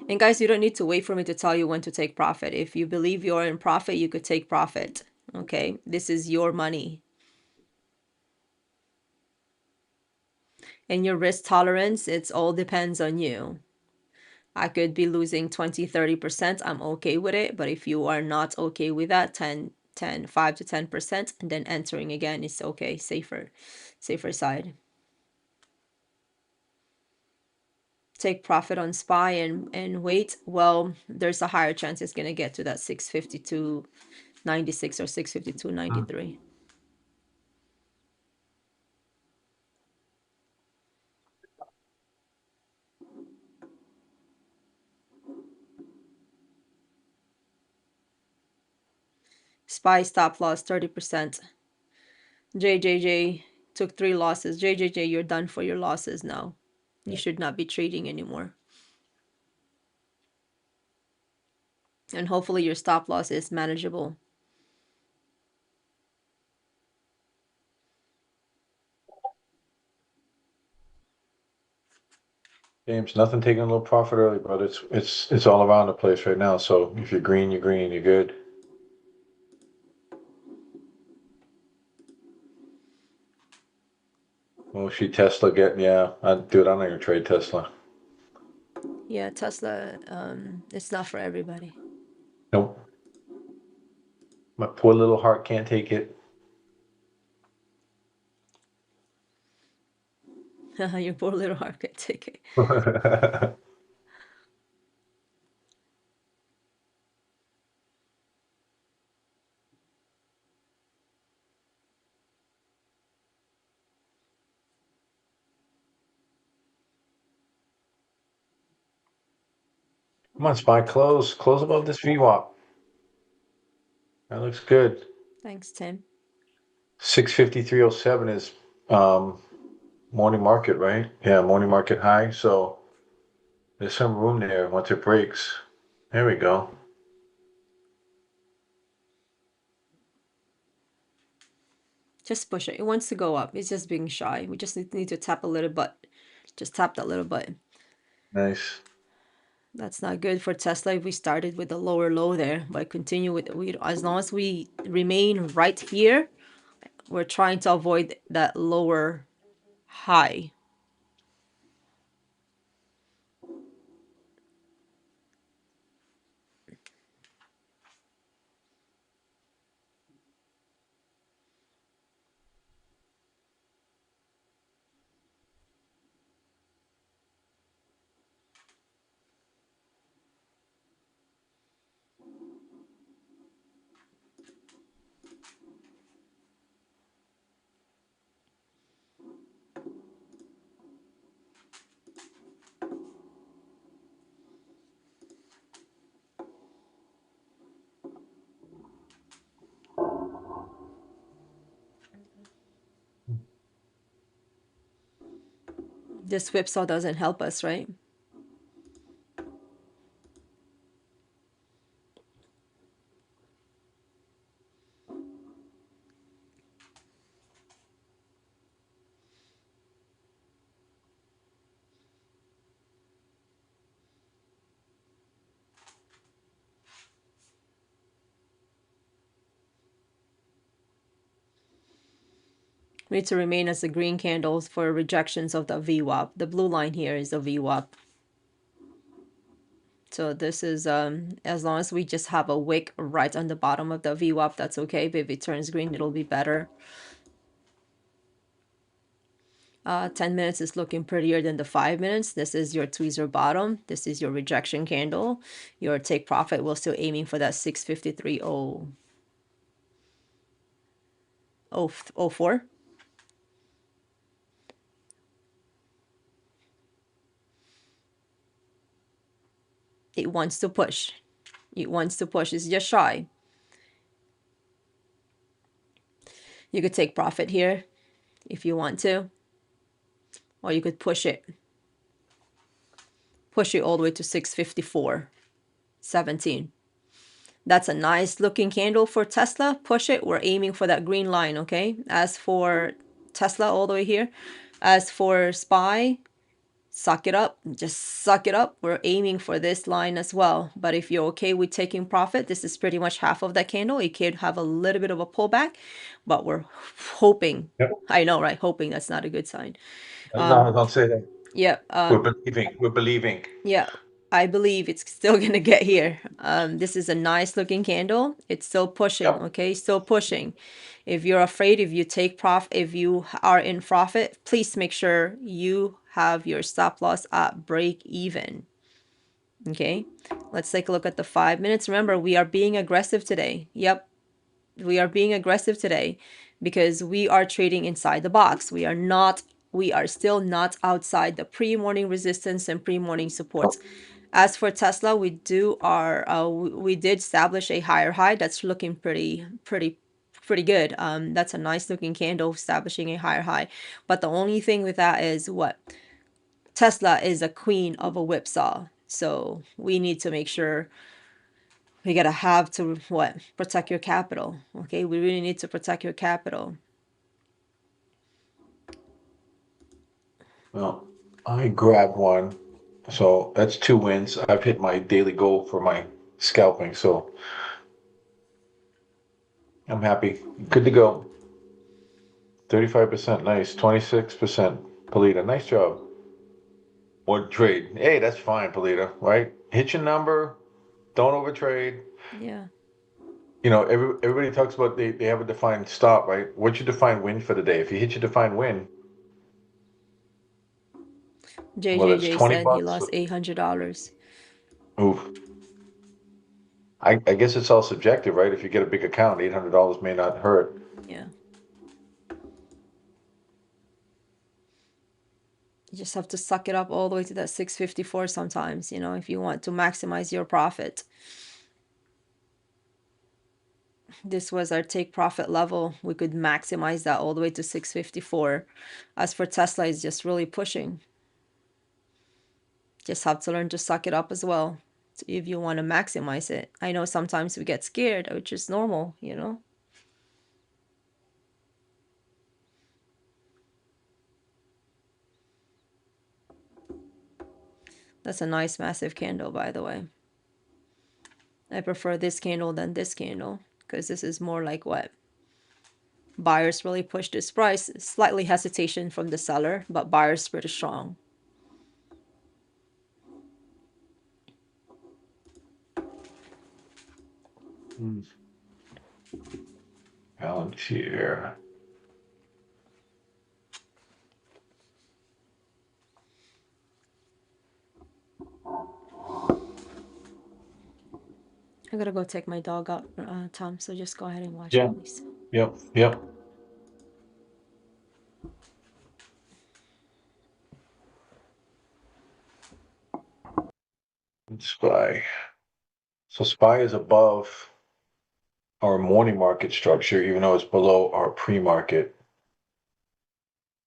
And guys, you don't need to wait for me to tell you when to take profit. If you believe you're in profit, you could take profit. Okay, this is your money. And your risk tolerance, it all depends on you. I could be losing 20-30%. I'm okay with it. But if you are not okay with that, 5 to 10%, and then entering again is okay, safer side. Take profit on SPY and wait. Well, there's a higher chance it's going to get to that 652.96 or 652.93. SPY stop loss 30%. JJJ took 3 losses. JJJ, you're done for your losses now. You should not be trading anymore. And hopefully your stop loss is manageable. James, nothing taking a little profit early, but it's all around the place right now. So if you're green, you're good. Oh, she Tesla get yeah. Dude, I'm not gonna trade Tesla. Yeah, Tesla, it's not for everybody. Nope. My poor little heart can't take it. Your poor little heart could take it. Come on, Spy, close above this VWAP. That looks good. Thanks, Tim. 653.07 is morning market, right? Yeah, morning market high. So there's some room there once it breaks. There we go. Just push it. It wants to go up. It's just being shy. We just need to tap a little bit. Just tap that little button. Nice. That's not good for Tesla if we started with a lower low there, but continue with as long as we remain right here, we're trying to avoid that lower high. This whipsaw doesn't help us, right? We need to remain as the green candles for rejections of the VWAP. The blue line here is the VWAP. So this is, as long as we just have a wick right on the bottom of the VWAP, that's okay. But if it turns green, it'll be better. 10 minutes is looking prettier than the 5 minutes. This is your tweezer bottom. This is your rejection candle. Your take profit, we're still aiming for that 653.04. It wants to push. It wants to push. It's just shy. You could take profit here if you want to, or you could push it all the way to 654.17. That's a nice looking candle for Tesla. Push it. We're aiming for that green line, okay? As for Tesla all the way here, as for SPY, suck it up. Just suck it up. We're aiming for this line as well. But if you're okay with taking profit, this is pretty much half of that candle. It could have a little bit of a pullback, but we're hoping. Yep. I know, right? Hoping, that's not a good sign. No, don't say that. Yeah. We're believing. We're believing. Yeah, I believe it's still gonna get here. This is a nice looking candle. It's still pushing, Yep. okay? Still pushing. If you're afraid, if you take profit, if you are in profit, please make sure you have your stop loss at break even. Okay, let's take a look at the 5 minutes. Remember, we are being aggressive today. Yep, we are being aggressive today because we are trading inside the box. We are still not outside the pre-morning resistance and pre-morning supports. As for Tesla, we did establish a higher high. That's looking pretty good. That's a nice looking candle establishing a higher high. But the only thing with that is what? Tesla is a queen of a whipsaw. So we need to make sure we gotta have to what? Protect your capital. Okay, we really need to protect your capital. Well, I grabbed one. So that's 2 wins. I've hit my daily goal for my scalping. So I'm happy. Good to go. 35% nice. 26% Polita. Nice job. One trade. Hey, that's fine, Polita, right? Hit your number. Don't overtrade. Yeah. You know, everybody talks about they have a defined stop, right? What's your defined win for the day? If you hit your defined win, whether it's JJJ 20 said he bucks, lost $800. oof. I guess it's all subjective, right? If you get a big account, $800 may not hurt. Yeah. You just have to suck it up all the way to that 654 sometimes, you know, if you want to maximize your profit. This was our take profit level. We could maximize that all the way to 654. As for Tesla, it's just really pushing. Just have to learn to suck it up as well if you want to maximize it. I know sometimes we get scared, which is normal, you know. That's a nice massive candle, by the way. I prefer this candle than this candle because this is more like what? Buyers really push this price. Slightly hesitation from the seller, but buyers pretty strong. Palantir. I gotta go take my dog out, Tom, so just go ahead and watch Yeah. it, please. Yep. SPY. So SPY is above our morning market structure, even though it's below our pre-market.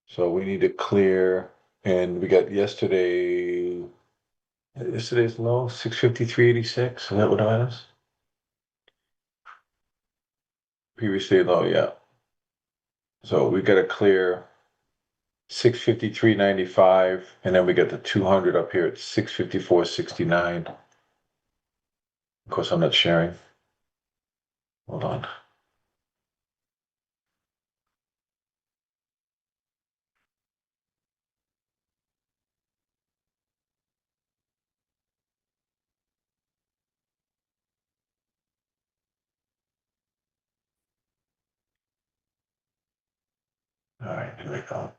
So we need to clear And we got yesterday's low, 653.86. Is that what it is? Previous day low, yeah. So we got to clear 653.95, and then we got the 200 up here at 654.69. Of course, I'm not sharing. Hold on. All right, here we go.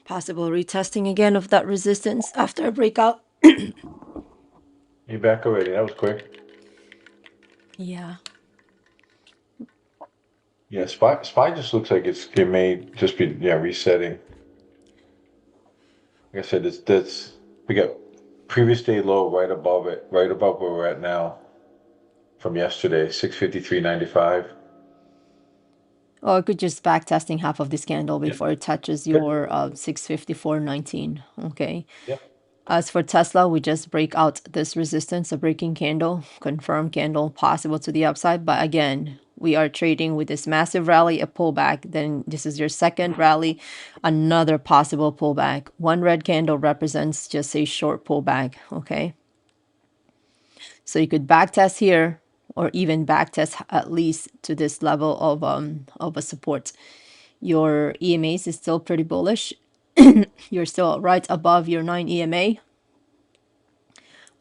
Possible retesting again of that resistance after a breakout. You back already? That was quick. Yeah. Yeah, SPY just looks like it may just be resetting. Like I said, that's we got previous day low right above it, right above where we're at now from yesterday, 653.95. Or it could just back testing half of this candle Yep. before it touches Good. your 654.19. Okay. Yep. As for Tesla, we just break out this resistance, a breaking candle, confirmed candle, possible to the upside. But again, we are trading with this massive rally, a pullback. Then this is your second rally, another possible pullback. One red candle represents just a short pullback. Okay. So you could back test here or even back test at least to this level of a support. Your EMAs is still pretty bullish. You're still right above your 9 EMA.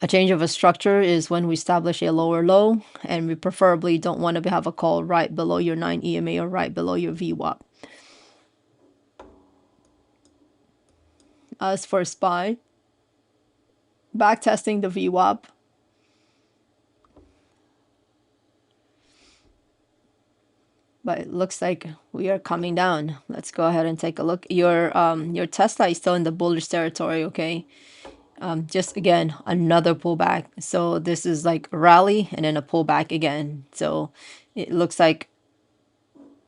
A change of a structure is when we establish a lower low, and we preferably don't want to have a call right below your 9 EMA or right below your VWAP. As for SPY, backtesting the VWAP, but it looks like we are coming down. Let's go ahead and take a look. Your Tesla is still in the bullish territory, okay? Just again, another pullback. So this is like a rally and then a pullback again. So it looks like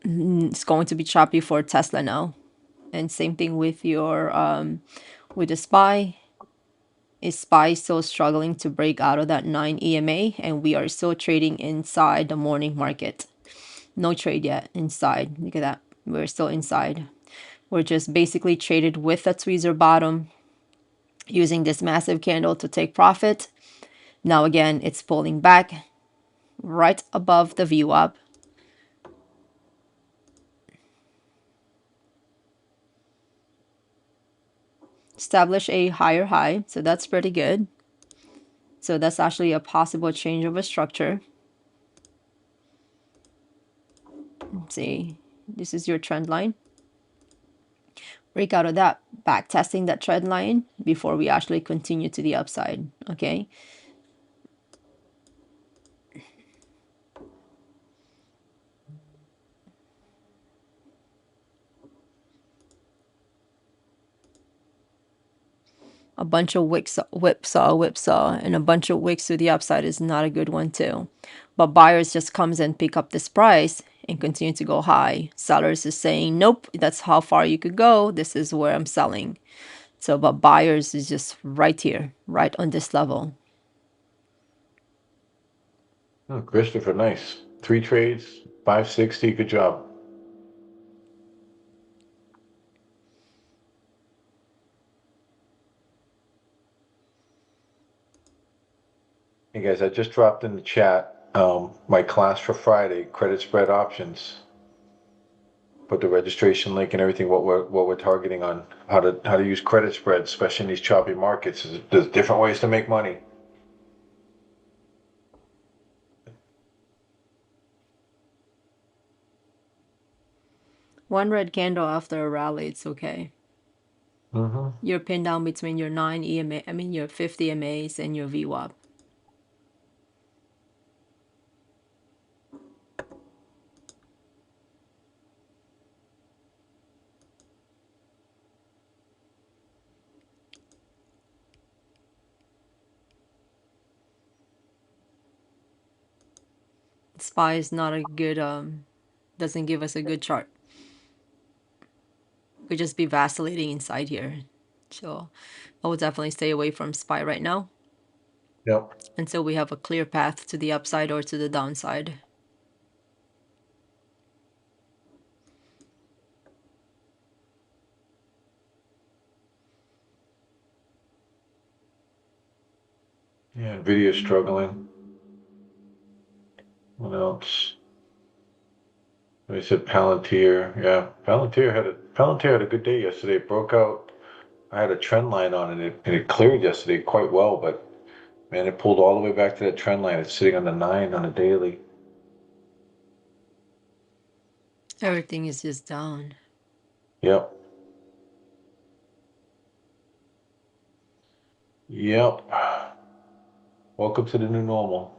it's going to be choppy for Tesla now. And same thing with your with the SPY. Is SPY still struggling to break out of that 9 EMA, and we are still trading inside the morning market. No trade yet inside. Look at that. We're still inside. We're just basically traded with a tweezer bottom using this massive candle to take profit. Now again, it's pulling back right above the VWAP. Establish a higher high, so that's pretty good. So that's actually a possible change of a structure. Let's see, this is your trend line. Break out of that, back testing that trend line before we actually continue to the upside. Okay. A bunch of whipsaw, and a bunch of wicks to the upside is not a good one too. But buyers just comes and pick up this price and continue to go high. Sellers is saying, nope, that's how far you could go. This is where I'm selling. So, but buyers is just right here, right on this level. Oh, Christopher, nice. 3 trades, 560. Good job. Hey guys, I just dropped in the chat my class for Friday, credit spread options. Put the registration link and everything. What we're targeting on how to use credit spreads, especially in these choppy markets. There's different ways to make money. One red candle after a rally, it's okay. Mm-hmm. You're pinned down between your 9 EMA, I mean your 50 EMAs and your VWAP. SPY is not a good, doesn't give us a good chart. Could just be vacillating inside here. So I would definitely stay away from SPY right now Yep. until we have a clear path to the upside or to the downside. Yeah, Nvidia's struggling. What else? I said Palantir. Yeah, Palantir had a good day yesterday. It broke out. I had a trend line on it, and it cleared yesterday quite well, but man, it pulled all the way back to that trend line. It's sitting on the 9 on a daily. Everything is just down. Yep. Yep. Welcome to the new normal.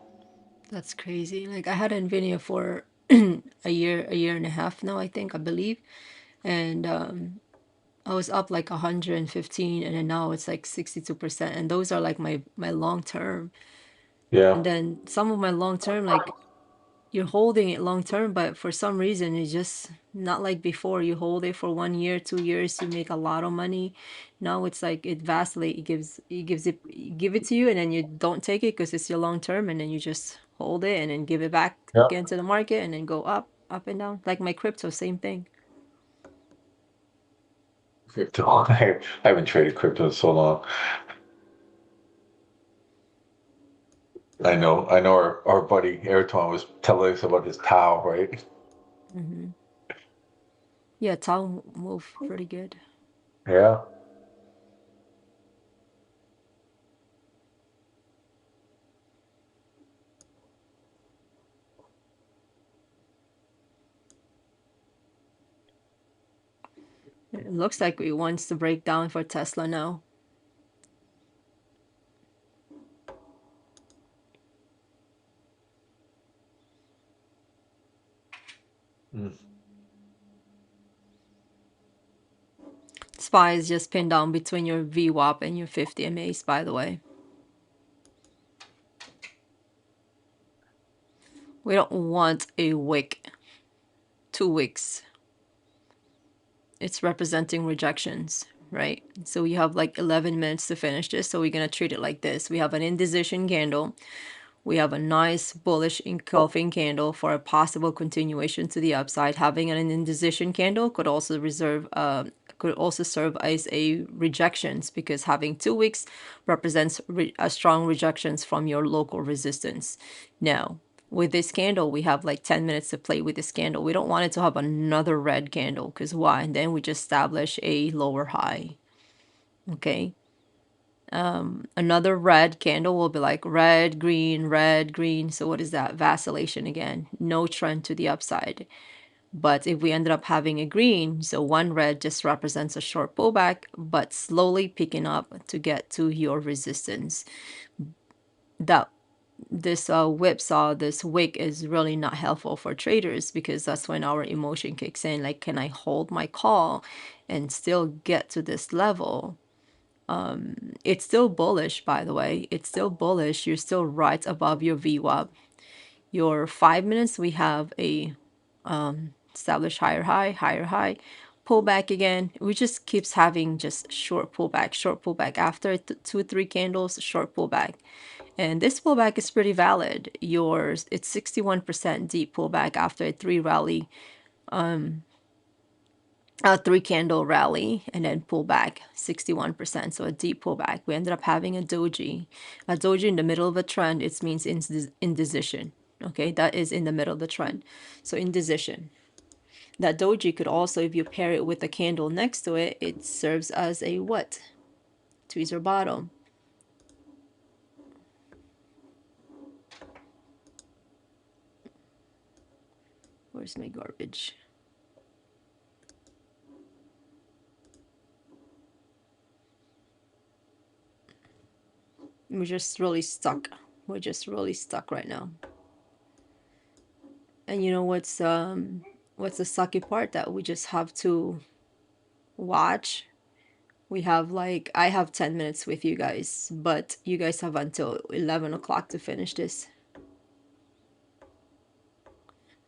That's crazy. Like I had Nvidia for a year and a half now, I believe. And I was up like 115 and then now it's like 62%. And those are like my long term. Yeah. And then some of my long term, like you're holding it long term, but for some reason it's just not like before. You hold it for 1 year, 2 years, you make a lot of money. Now it's like it vacillates. Give it to you, and then you don't take it because it's your long term, and then you just hold it and then give it back Yeah. again to the market, and then go up and down. Like my crypto, same thing. Crypto. I haven't traded crypto in so long. I know our buddy Airton was telling us about his Tau, right? Hmm. Yeah, Tau move pretty good. Yeah. It looks like it wants to break down for Tesla now. Mm. SPY is just pinned down between your VWAP and your 50 MAs, by the way. We don't want a wick, 2 wicks. It's representing rejections, right? So we have like 11 minutes to finish this. So we're going to treat it like this. We have an indecision candle. We have a nice bullish engulfing candle for a possible continuation to the upside. Having an indecision candle could also serve as a rejections, because having 2 weeks represents a strong rejections from your local resistance. Now, with this candle, we have like 10 minutes to play with this candle. We don't want it to have another red candle, because why? And then we just establish a lower high. Okay. Another red candle will be like red, green, red, green. So what is that? Vacillation again. No trend to the upside. But if we ended up having a green, so one red just represents a short pullback, but slowly picking up to get to your resistance. That this whipsaw, this wick is really not helpful for traders, because that's when our emotion kicks in. Like, can I hold my call and still get to this level? It's still bullish, by the way. It's still bullish. You're still right above your VWAP. Your 5 minutes, we have a established higher high, pull back again. We just keeps having just short pullback. After 2 3 candles, short pullback. And this pullback is pretty valid. It's 61% deep pullback after a 3 candle rally, and then pull back 61%. So a deep pullback. We ended up having a doji. A doji in the middle of a trend, it means indecision. Okay, that is in the middle of the trend. So indecision. That doji could also, if you pair it with a candle next to it, it serves as a what? Tweezer bottom. Where's my garbage? We're just really stuck. We're just really stuck right now. And you know what's the sucky part? That we just have to watch. We have like, I have 10 minutes with you guys, but you guys have until 11 o'clock to finish this.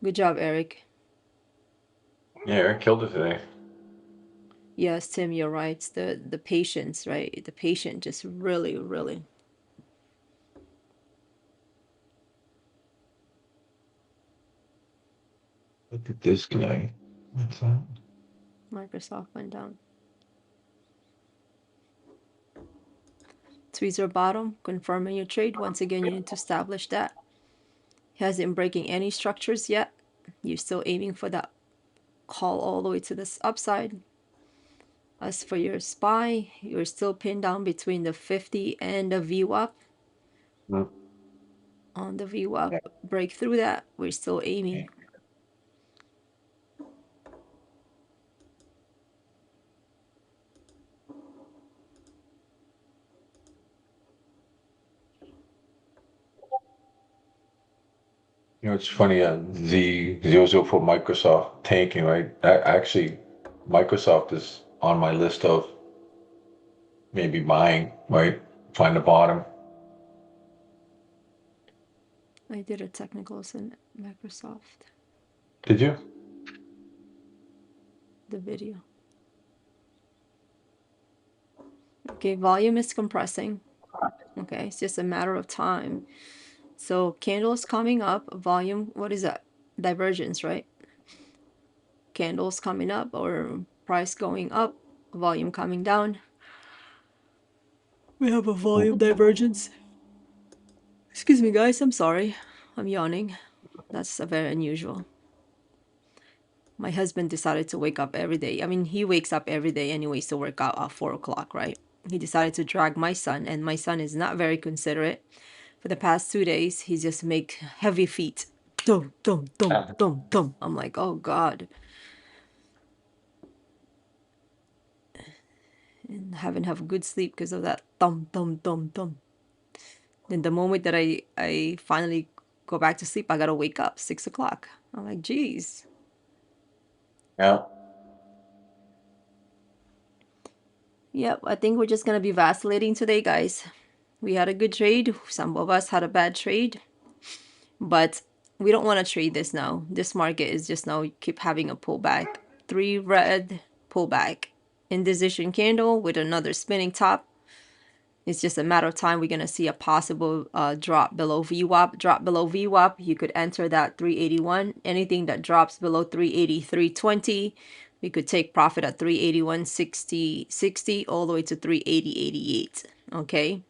Good job, Eric. Yeah, Eric killed it today. Yes, Tim, you're right. It's the patience, right? The patient just really, really. Look at this guy. What's that? Microsoft went down. Tweezer bottom, confirming your trade. Once again, you need to establish that. Hasn't breaking any structures yet. You're still aiming for that call all the way to this upside. As for your SPY, you're still pinned down between the 50 and the VWAP. Mm. On the VWAP, break through that. We're still aiming. You know, it's funny, the zero for Microsoft tanking, right? Actually, Microsoft is on my list of maybe buying, right? Find the bottom. I did a technicals in Microsoft, Did you? the video. Okay, volume is compressing. Okay, it's just a matter of time. So candles coming up, volume, what is that? Divergence, right? Candles coming up or price going up, volume coming down. We have a volume divergence. Excuse me, guys, I'm sorry. I'm yawning. That's very unusual. My husband decided to wake up every day. I mean, he wakes up every day anyways to work out at 4 o'clock, right? He decided to drag my son, and my son is not very considerate. For the past 2 days, he just make heavy feet. Dum, dum, dum, dum, dum. I'm like, oh God. And haven't have good sleep because of that dum, dum, dum, dum. Then the moment that I finally go back to sleep, I gotta wake up 6 o'clock. I'm like, geez. Yeah. Yep, I think we're just gonna be vacillating today, guys. We had a good trade. Some of us had a bad trade, but we don't want to trade this now. This market is just now keep having a pullback. 3 red pullback. Indecision candle with another spinning top. It's just a matter of time. We're going to see a possible drop below VWAP. Drop below VWAP. You could enter that 381. Anything that drops below 380, 320, we could take profit at 381.60 all the way to 380.88. Okay.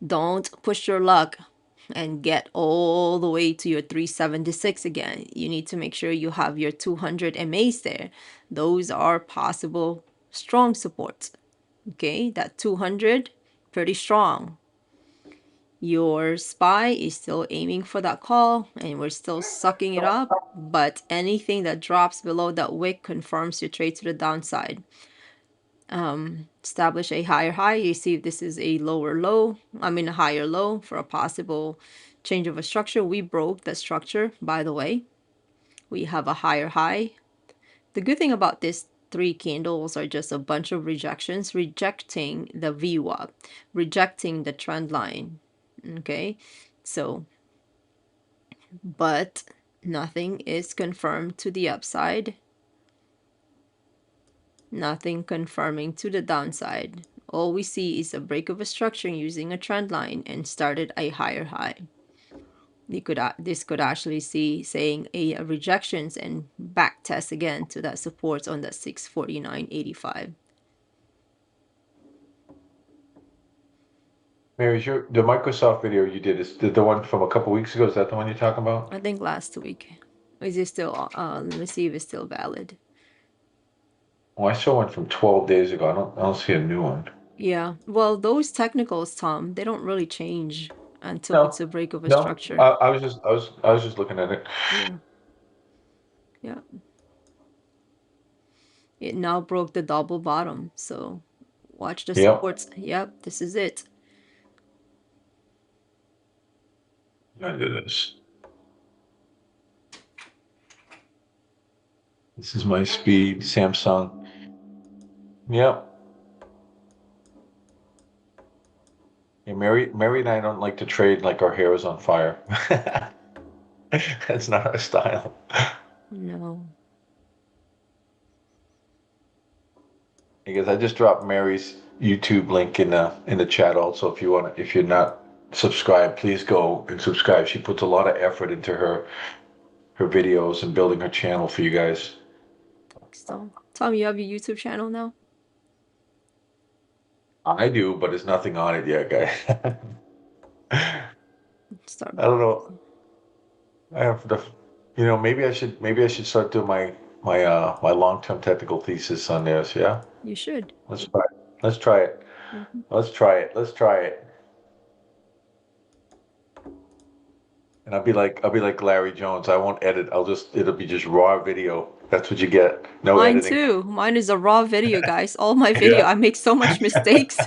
Don't push your luck and get all the way to your 376 again. You need to make sure you have your 200 MAs there. Those are possible strong supports. Okay, that 200, pretty strong. Your SPY is still aiming for that call and we're still sucking it up, but anything that drops below that wick confirms your trade to the downside. Establish a higher high. You see if this is a lower low, a higher low for a possible change of a structure. We broke the structure, by the way. We have a higher high. The good thing about this 3 candles are just a bunch of rejections, rejecting the VWAP, rejecting the trend line. Okay, so, but nothing is confirmed to the upside. Nothing confirming to the downside. All we see is a break of a structure using a trend line and started a higher high. This could actually see saying a rejections and back test again to that support on that 649.85. Mary, the Microsoft video you did is the one from a couple weeks ago. Is that the one you're talking about? I think last week. Is it still let me see if it's still valid. Oh, I saw one from 12 days ago. I don't see a new one. Yeah. Well, those technicals, Tom, they don't really change until it's No, a break of a no. structure. I was just looking at it. Yeah. Yeah. It now broke the double bottom. So watch the Yep. supports. Yep, this is it. I do this. This is my speed, Samsung. Yep. Yeah, Mary and I don't like to trade like our hair is on fire. That's not our style. No. Because I just dropped Mary's YouTube link in the chat also. If you're not subscribed, please go and subscribe. She puts a lot of effort into her videos and building her channel for you guys. So, Tom, you have your YouTube channel now? I do, but there's nothing on it yet, guys. Start. I don't know. I have the, maybe I should start doing my long-term technical thesis on this. Yeah, You should. let's try it. Let's try it. Mhm. Let's try it. Let's try it. And I'll be like Larry Jones. I won't edit. It'll be just raw video. That's what you get. No Mine editing. too. Mine is a raw video, guys. All my video. Yeah. I make so much mistakes.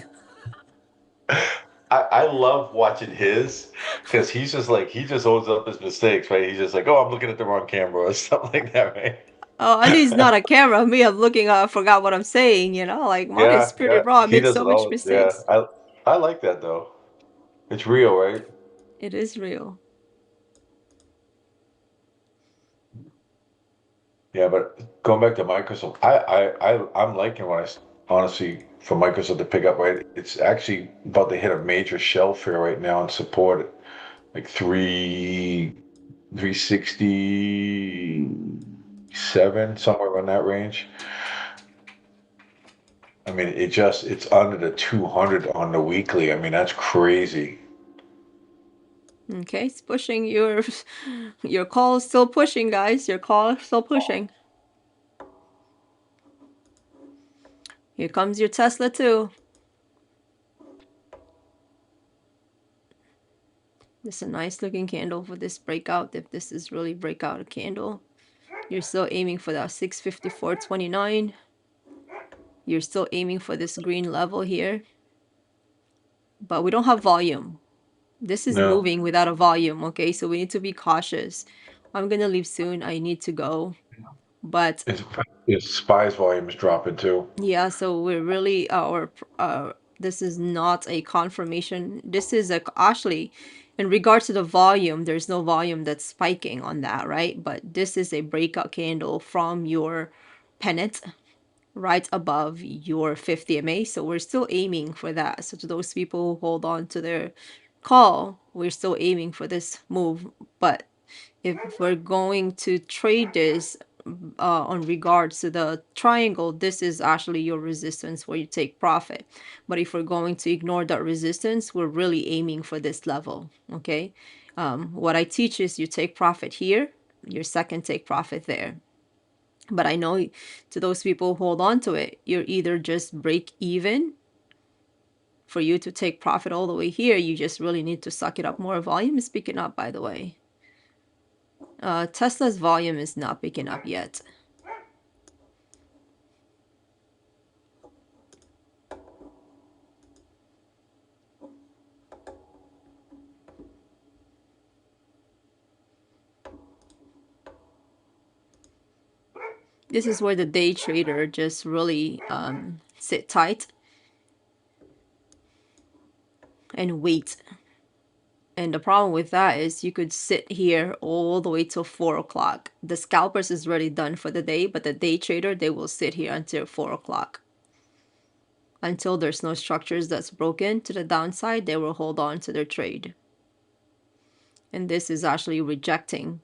I love watching his because he just owns up his mistakes, right? He's just like, oh, I'm looking at the wrong camera or something like that, right? Oh, I knew it's not a camera. Me, I'm looking, I forgot what I'm saying, you know? Like, mine is Yeah, pretty yeah. raw. I He make does so it much all. Yeah. mistakes. I like that though. It's real, right? It is real. Yeah, but going back to Microsoft, I'm liking what honestly for Microsoft to pick up, right? It's actually about to hit a major shell fair right now and support it. Like 367, somewhere around that range. I mean, it's under the 200 on the weekly. I mean, that's crazy. Okay, it's pushing your call is still pushing, guys. Your call is still pushing. Here comes your Tesla too. This is a nice looking candle for this breakout. If this is really breakout a candle, you're still aiming for that 654.29. You're still aiming for this green level here, but we don't have volume. This is No, moving without a volume, okay? So we need to be cautious. I'm gonna leave soon. I need to go. But it's it's SPY's volume is dropping too. yeah, so we're really this is not a confirmation. This is actually in regards to the volume, there's no volume that's spiking on that, right? But this is a breakout candle from your pennant right above your 50 MA. So we're still aiming for that. So to those people who hold on to their call, we're still aiming for this move. But if we're going to trade this on regards to the triangle, this is actually your resistance where you take profit. But if we're going to ignore that resistance, we're really aiming for this level. Okay. What I teach is you take profit here, your second take profit there. But I know to those people who hold on to it, you're either just break even. For you to take profit all the way here, you just really need to suck it up. More volume is picking up, by the way. Tesla's volume is not picking up yet. This is where the day trader just really sit tight and wait. And the problem with that is you could sit here all the way till 4 o'clock. The scalpers is already done for the day, but the day trader, they will sit here until 4 o'clock. Until there's no structures that's broken to the downside, they will hold on to their trade. And this is actually rejecting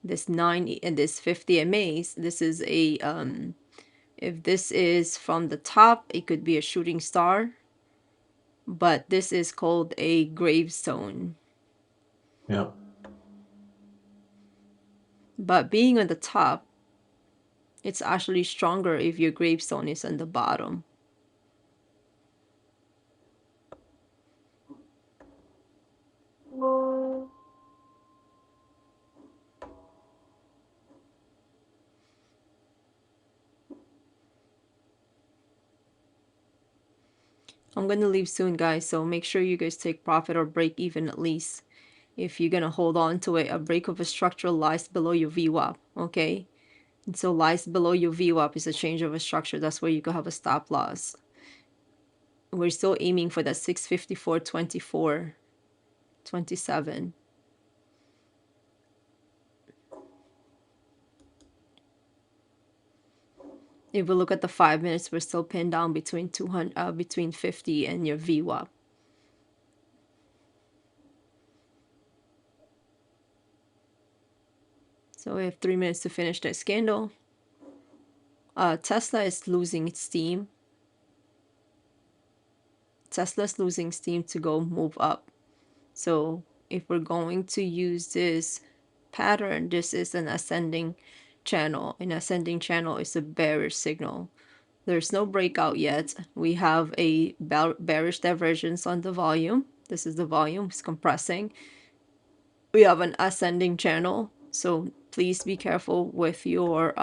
this 9 and this 50 MAs. This is a if this is from the top, it could be a shooting star, but this is called a gravestone. Yeah. But being on the top, it's actually stronger if your gravestone is on the bottom. I'm gonna leave soon, guys, so make sure you guys take profit or break even at least. If you're gonna hold on to it, a break of a structure lies below your VWAP, okay? And so lies below your VWAP is a change of a structure. That's where you could have a stop loss. We're still aiming for that 654.24, 27. If we look at the 5 minutes, we're still pinned down between 200, between 50 and your VWAP. So we have 3 minutes to finish this candle. Tesla is losing steam. Tesla's losing steam to go move up. So if we're going to use this pattern, this is an ascending channel. An ascending channel is a bearish signal. There's no breakout yet. We have a bearish divergence on the volume. This is the volume, it's compressing. We have an ascending channel, so please be careful with your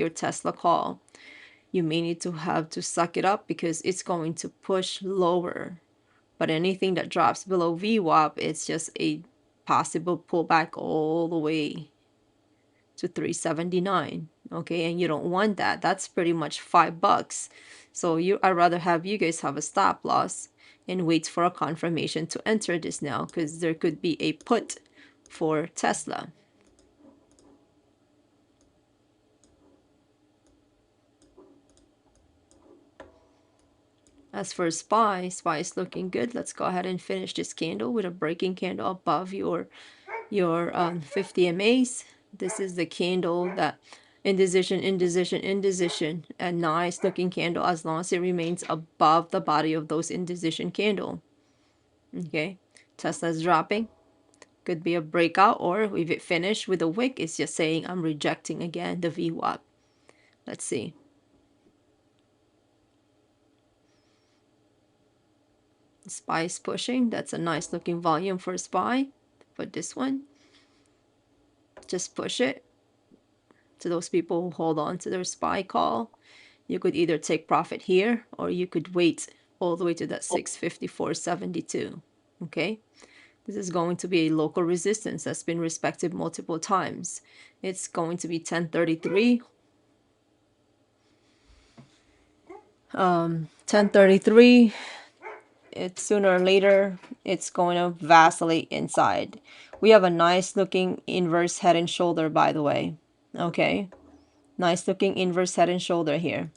Tesla call. You may need to have to suck it up because it's going to push lower. But anything that drops below VWAP, it's just a possible pullback all the way to 379. Okay, and you don't want that. That's pretty much $5. So I'd rather have you guys have a stop loss and wait for a confirmation to enter this now, because there could be a put for Tesla. As for SPY is looking good. Let's go ahead and finish this candle with a breaking candle above your 50 MAs. This is the candle that indecision, a nice looking candle as long as it remains above the body of those indecision candle. Okay, Tesla's dropping. Could be a breakout, or if it finished with a wick, it's just saying I'm rejecting again the VWAP. Let's see. SPY is pushing. That's a nice looking volume for SPY. But this one, just push it. To those people who hold on to their SPY call, you could either take profit here, or you could wait all the way to that 654.72. Okay, this is going to be a local resistance that's been respected multiple times. It's going to be 1033. 1033. It's sooner or later it's going to vacillate inside. We have a nice looking inverse head and shoulder, by the way. Okay, nice looking inverse head and shoulder here.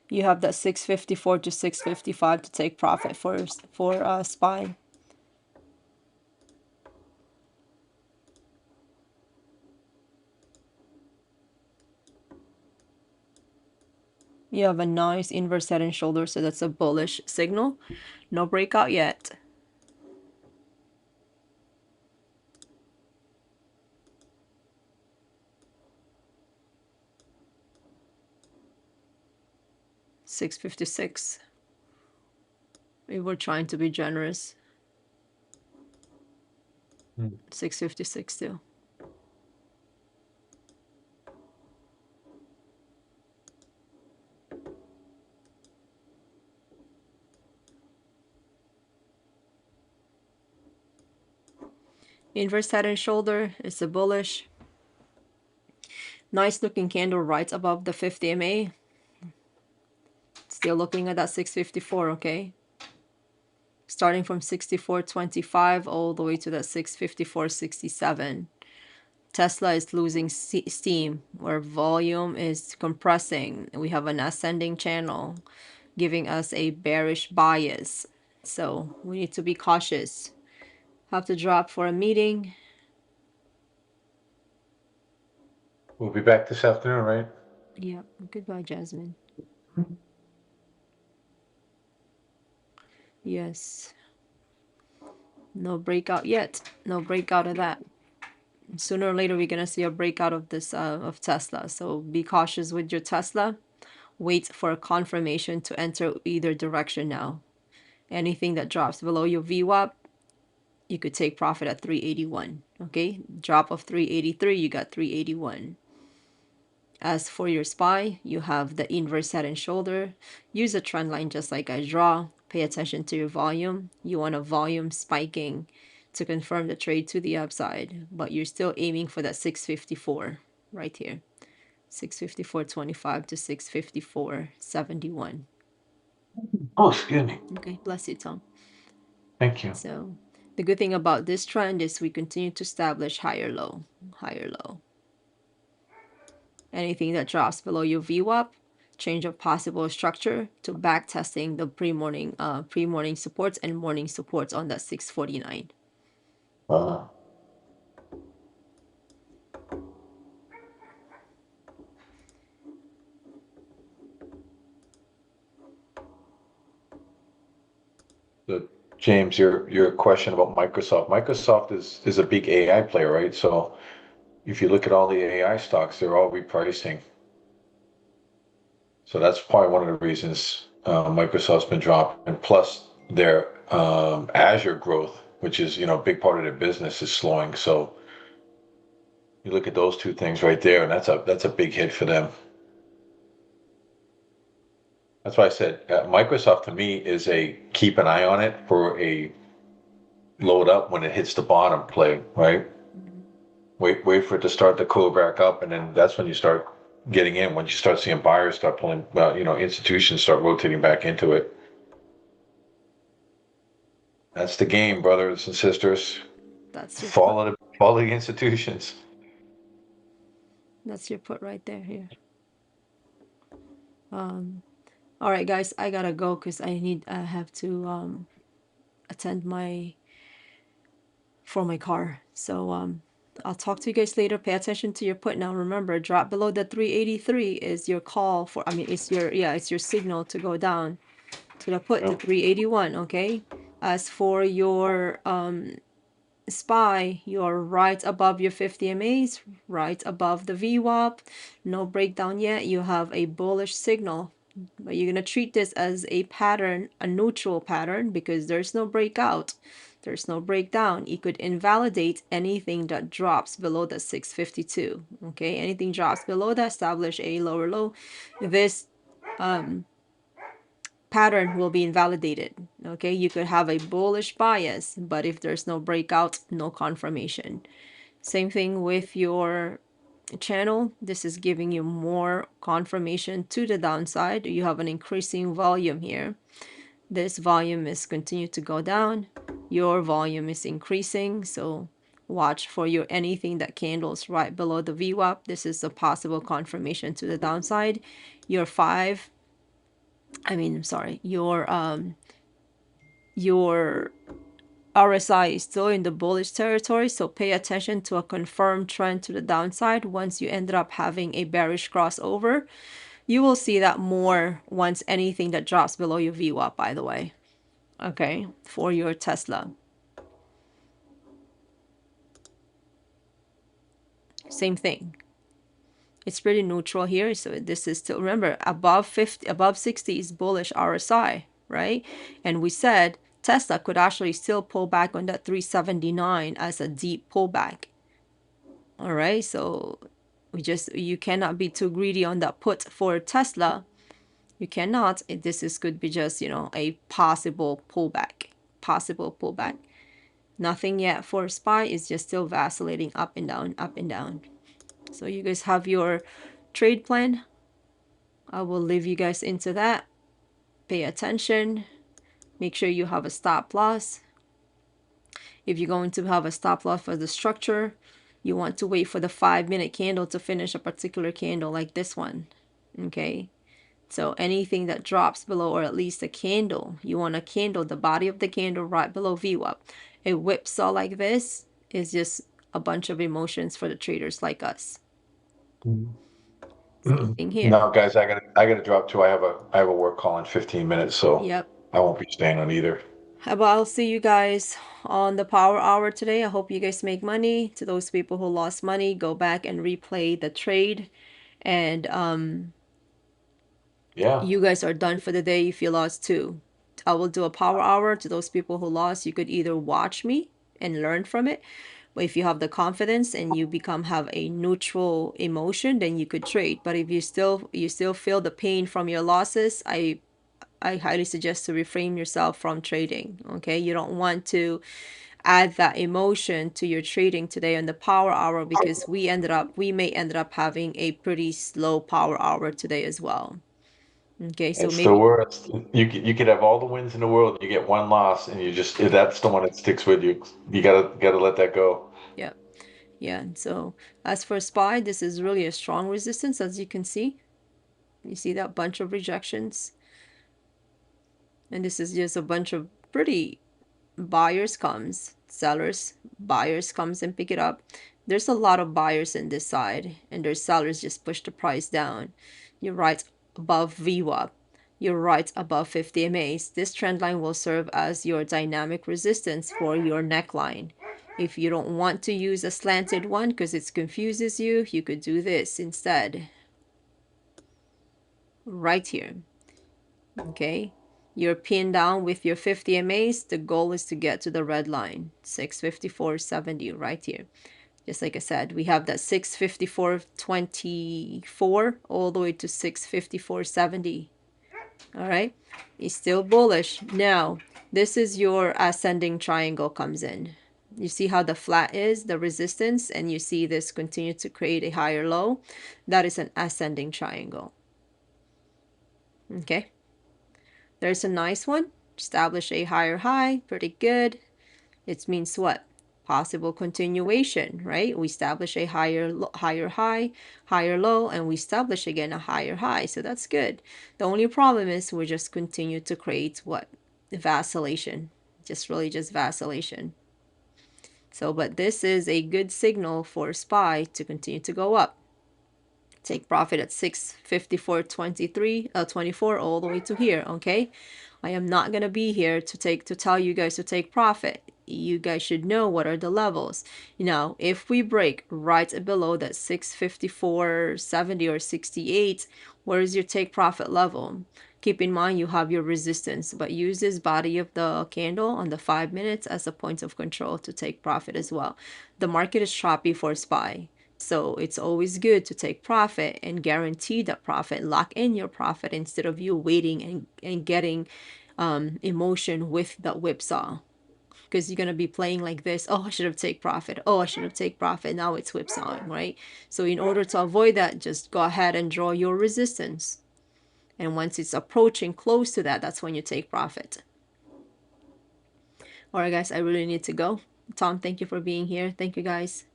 You have that 654 to 655 to take profit for SPY. You have a nice inverse head and shoulder, so that's a bullish signal. No breakout yet. $656. We were trying to be generous. 656 too. Inverse head and shoulder is a bullish. Nice looking candle right above the 50 MA. Still looking at that 654, okay? Starting from 64.25 all the way to that 654.67. Tesla is losing steam, where volume is compressing. We have an ascending channel giving us a bearish bias. So we need to be cautious. Have to drop for a meeting. We'll be back this afternoon, right? Yeah, goodbye, Jasmine. Yes. No breakout yet. No breakout of that. Sooner or later, we're gonna see a breakout of this of Tesla. So be cautious with your Tesla. Wait for a confirmation to enter either direction now. Anything that drops below your VWAP, you could take profit at 381. Okay, drop of 383, you got 381. As for your SPY, you have the inverse head and shoulder. Use a trend line just like I draw. Pay attention to your volume. You want a volume spiking to confirm the trade to the upside, but you're still aiming for that 654 right here. 654.25 to 654.71. Oh, excuse me. Okay, bless you, Tom. Thank you. So the good thing about this trend is we continue to establish higher low, higher low. Anything that drops below your VWAP, change of possible structure to back testing the pre-morning supports and morning supports on that 649. So, James, your question about Microsoft. Microsoft is a big AI player, right? So if you look at all the AI stocks, they're all repricing. So that's probably one of the reasons Microsoft's been dropping. And plus their Azure growth, which is a big part of their business, is slowing. So you look at those two things right there, and that's a big hit for them. That's why I said Microsoft to me is a keep an eye on it for a load up when it hits the bottom play, right? Wait for it to start to cool back up, and then that's when you start getting in. When you start seeing buyers start pulling, institutions start rotating back into it. That's the game, brothers and sisters. That's your put. Follow the institutions. That's your put right there here. All right, guys, I gotta go because I have to attend for my car. So I'll talk to you guys later. Pay attention to your put now. Remember, drop below the 383 is your call for. I mean, it's your signal to go down to the put to 381. Okay. As for your SPY, you're right above your 50 MAs, right above the VWAP. No breakdown yet. You have a bullish signal, but you're going to treat this as a pattern, a neutral pattern, because there's no breakout. There's no breakdown. It could invalidate anything that drops below the 652. Okay, anything drops below that, establish a lower low. This pattern will be invalidated. Okay, you could have a bullish bias, but if there's no breakout, no confirmation. Same thing with your channel. This is giving you more confirmation to the downside. You have an increasing volume here. This volume is continue to go down. Your volume is increasing, so watch for your anything that candles right below the VWAP. This is a possible confirmation to the downside. Your your RSI is still in the bullish territory, so pay attention to a confirmed trend to the downside. Once you ended up having a bearish crossover, you will see that more once anything that drops below your VWAP, by the way. Okay, for your Tesla. Same thing. It's pretty neutral here, so this is still, remember, above 50, above 60 is bullish RSI, right? And we said Tesla could actually still pull back on that 379 as a deep pullback. All right, so you cannot be too greedy on that put for Tesla. You cannot. This could be just a possible pullback, Nothing yet for SPY. Is just still vacillating up and down, up and down. So you guys have your trade plan. I will leave you guys into that. Pay attention. Make sure you have a stop loss. If you're going to have a stop loss for the structure, you want to wait for the 5-minute candle to finish a particular candle like this one. Okay, so anything that drops below, or at least a candle, you want a candle, the body of the candle right below VWAP. A whipsaw like this is just a bunch of emotions for the traders like us. Same thing here. Now, guys, I gotta drop too. I have a work call in 15 minutes, so Yep. I won't be staying on either. But I'll see you guys on the power hour today. I hope you guys make money. To those people who lost money, go back and replay the trade. And Yeah, you guys are done for the day if you lost too. I will do a power hour to those people who lost. You could either watch me and learn from it, but if you have the confidence and you become have a neutral emotion, then you could trade. But if you still feel the pain from your losses, I highly suggest to refrain yourself from trading. Okay, you don't want to add that emotion to your trading today on the power hour because we may end up having a pretty slow power hour today as well. Okay, so it's the maybe worst. You could have all the wins in the world, you get one loss, and that's the one that sticks with you. You gotta let that go. yeah, yeah. So as for SPY, this is really a strong resistance, as you can see. You see that bunch of rejections, and this is just a bunch of pretty buyers comes, sellers, buyers comes and pick it up. There's a lot of buyers in this side, and there's sellers just push the price down. You're right above VWAP. You're right above 50 MAs. This trend line will serve as your dynamic resistance for your neckline. If you don't want to use a slanted one because it confuses you, you could do this instead. Right here. Okay, you're pinned down with your 50 MAs. The goal is to get to the red line, 654.70 right here. Just like I said, we have that 654.24 all the way to 654.70. All right, it's still bullish. Now, this is your ascending triangle comes in. You see how the flat is, the resistance, and you see this continue to create a higher low. That is an ascending triangle. Okay. There's a nice one. Establish a higher high. Pretty good. It means what? Possible continuation, right? We establish a higher high, higher low, and we establish again a higher high. So that's good. The only problem is we just continue to create what? Vacillation. Just vacillation. So, but this is a good signal for SPY to continue to go up. Take profit at 654.24 all the way to here, okay? I am not gonna be here to tell you guys to take profit. You guys should know what are the levels. If we break right below that 654.70 or 68, where is your take profit level? Keep in mind you have your resistance, but use this body of the candle on the 5 minutes as a point of control to take profit as well. The market is choppy for SPY. So it's always good to take profit and guarantee that profit, lock in your profit instead of you waiting and getting emotion with the whipsaw. Because you're going to be playing like this. Oh, I should have take profit. Oh, I should have take profit. Now it's whipsawing, right? So in order to avoid that, just go ahead and draw your resistance. And once it's approaching close to that, that's when you take profit. All right, guys, I really need to go. Tom, thank you for being here. Thank you, guys.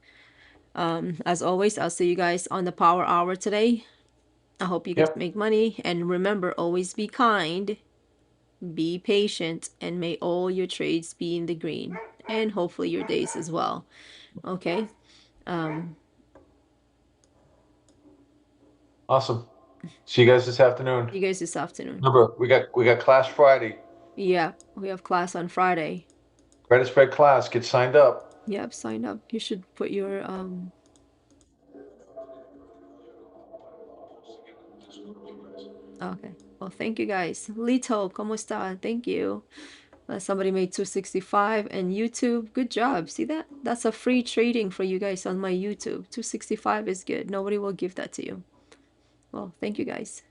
As always, I'll see you guys on the power hour today. I hope you guys Yep. make money. And remember, always be kind, be patient, and may all your trades be in the green. And hopefully your days as well. Okay? Awesome. See you guys this afternoon. See you guys this afternoon. Remember, we got class Friday. Yeah, we have class on Friday. Credit spread class. Get signed up. Yep, sign up. You should put your okay. Well, thank you guys. Lito, ¿cómo está? Thank you. Somebody made 265 and YouTube. Good job. See that? That's a free trading for you guys on my YouTube. 265 is good. Nobody will give that to you. Well, thank you guys.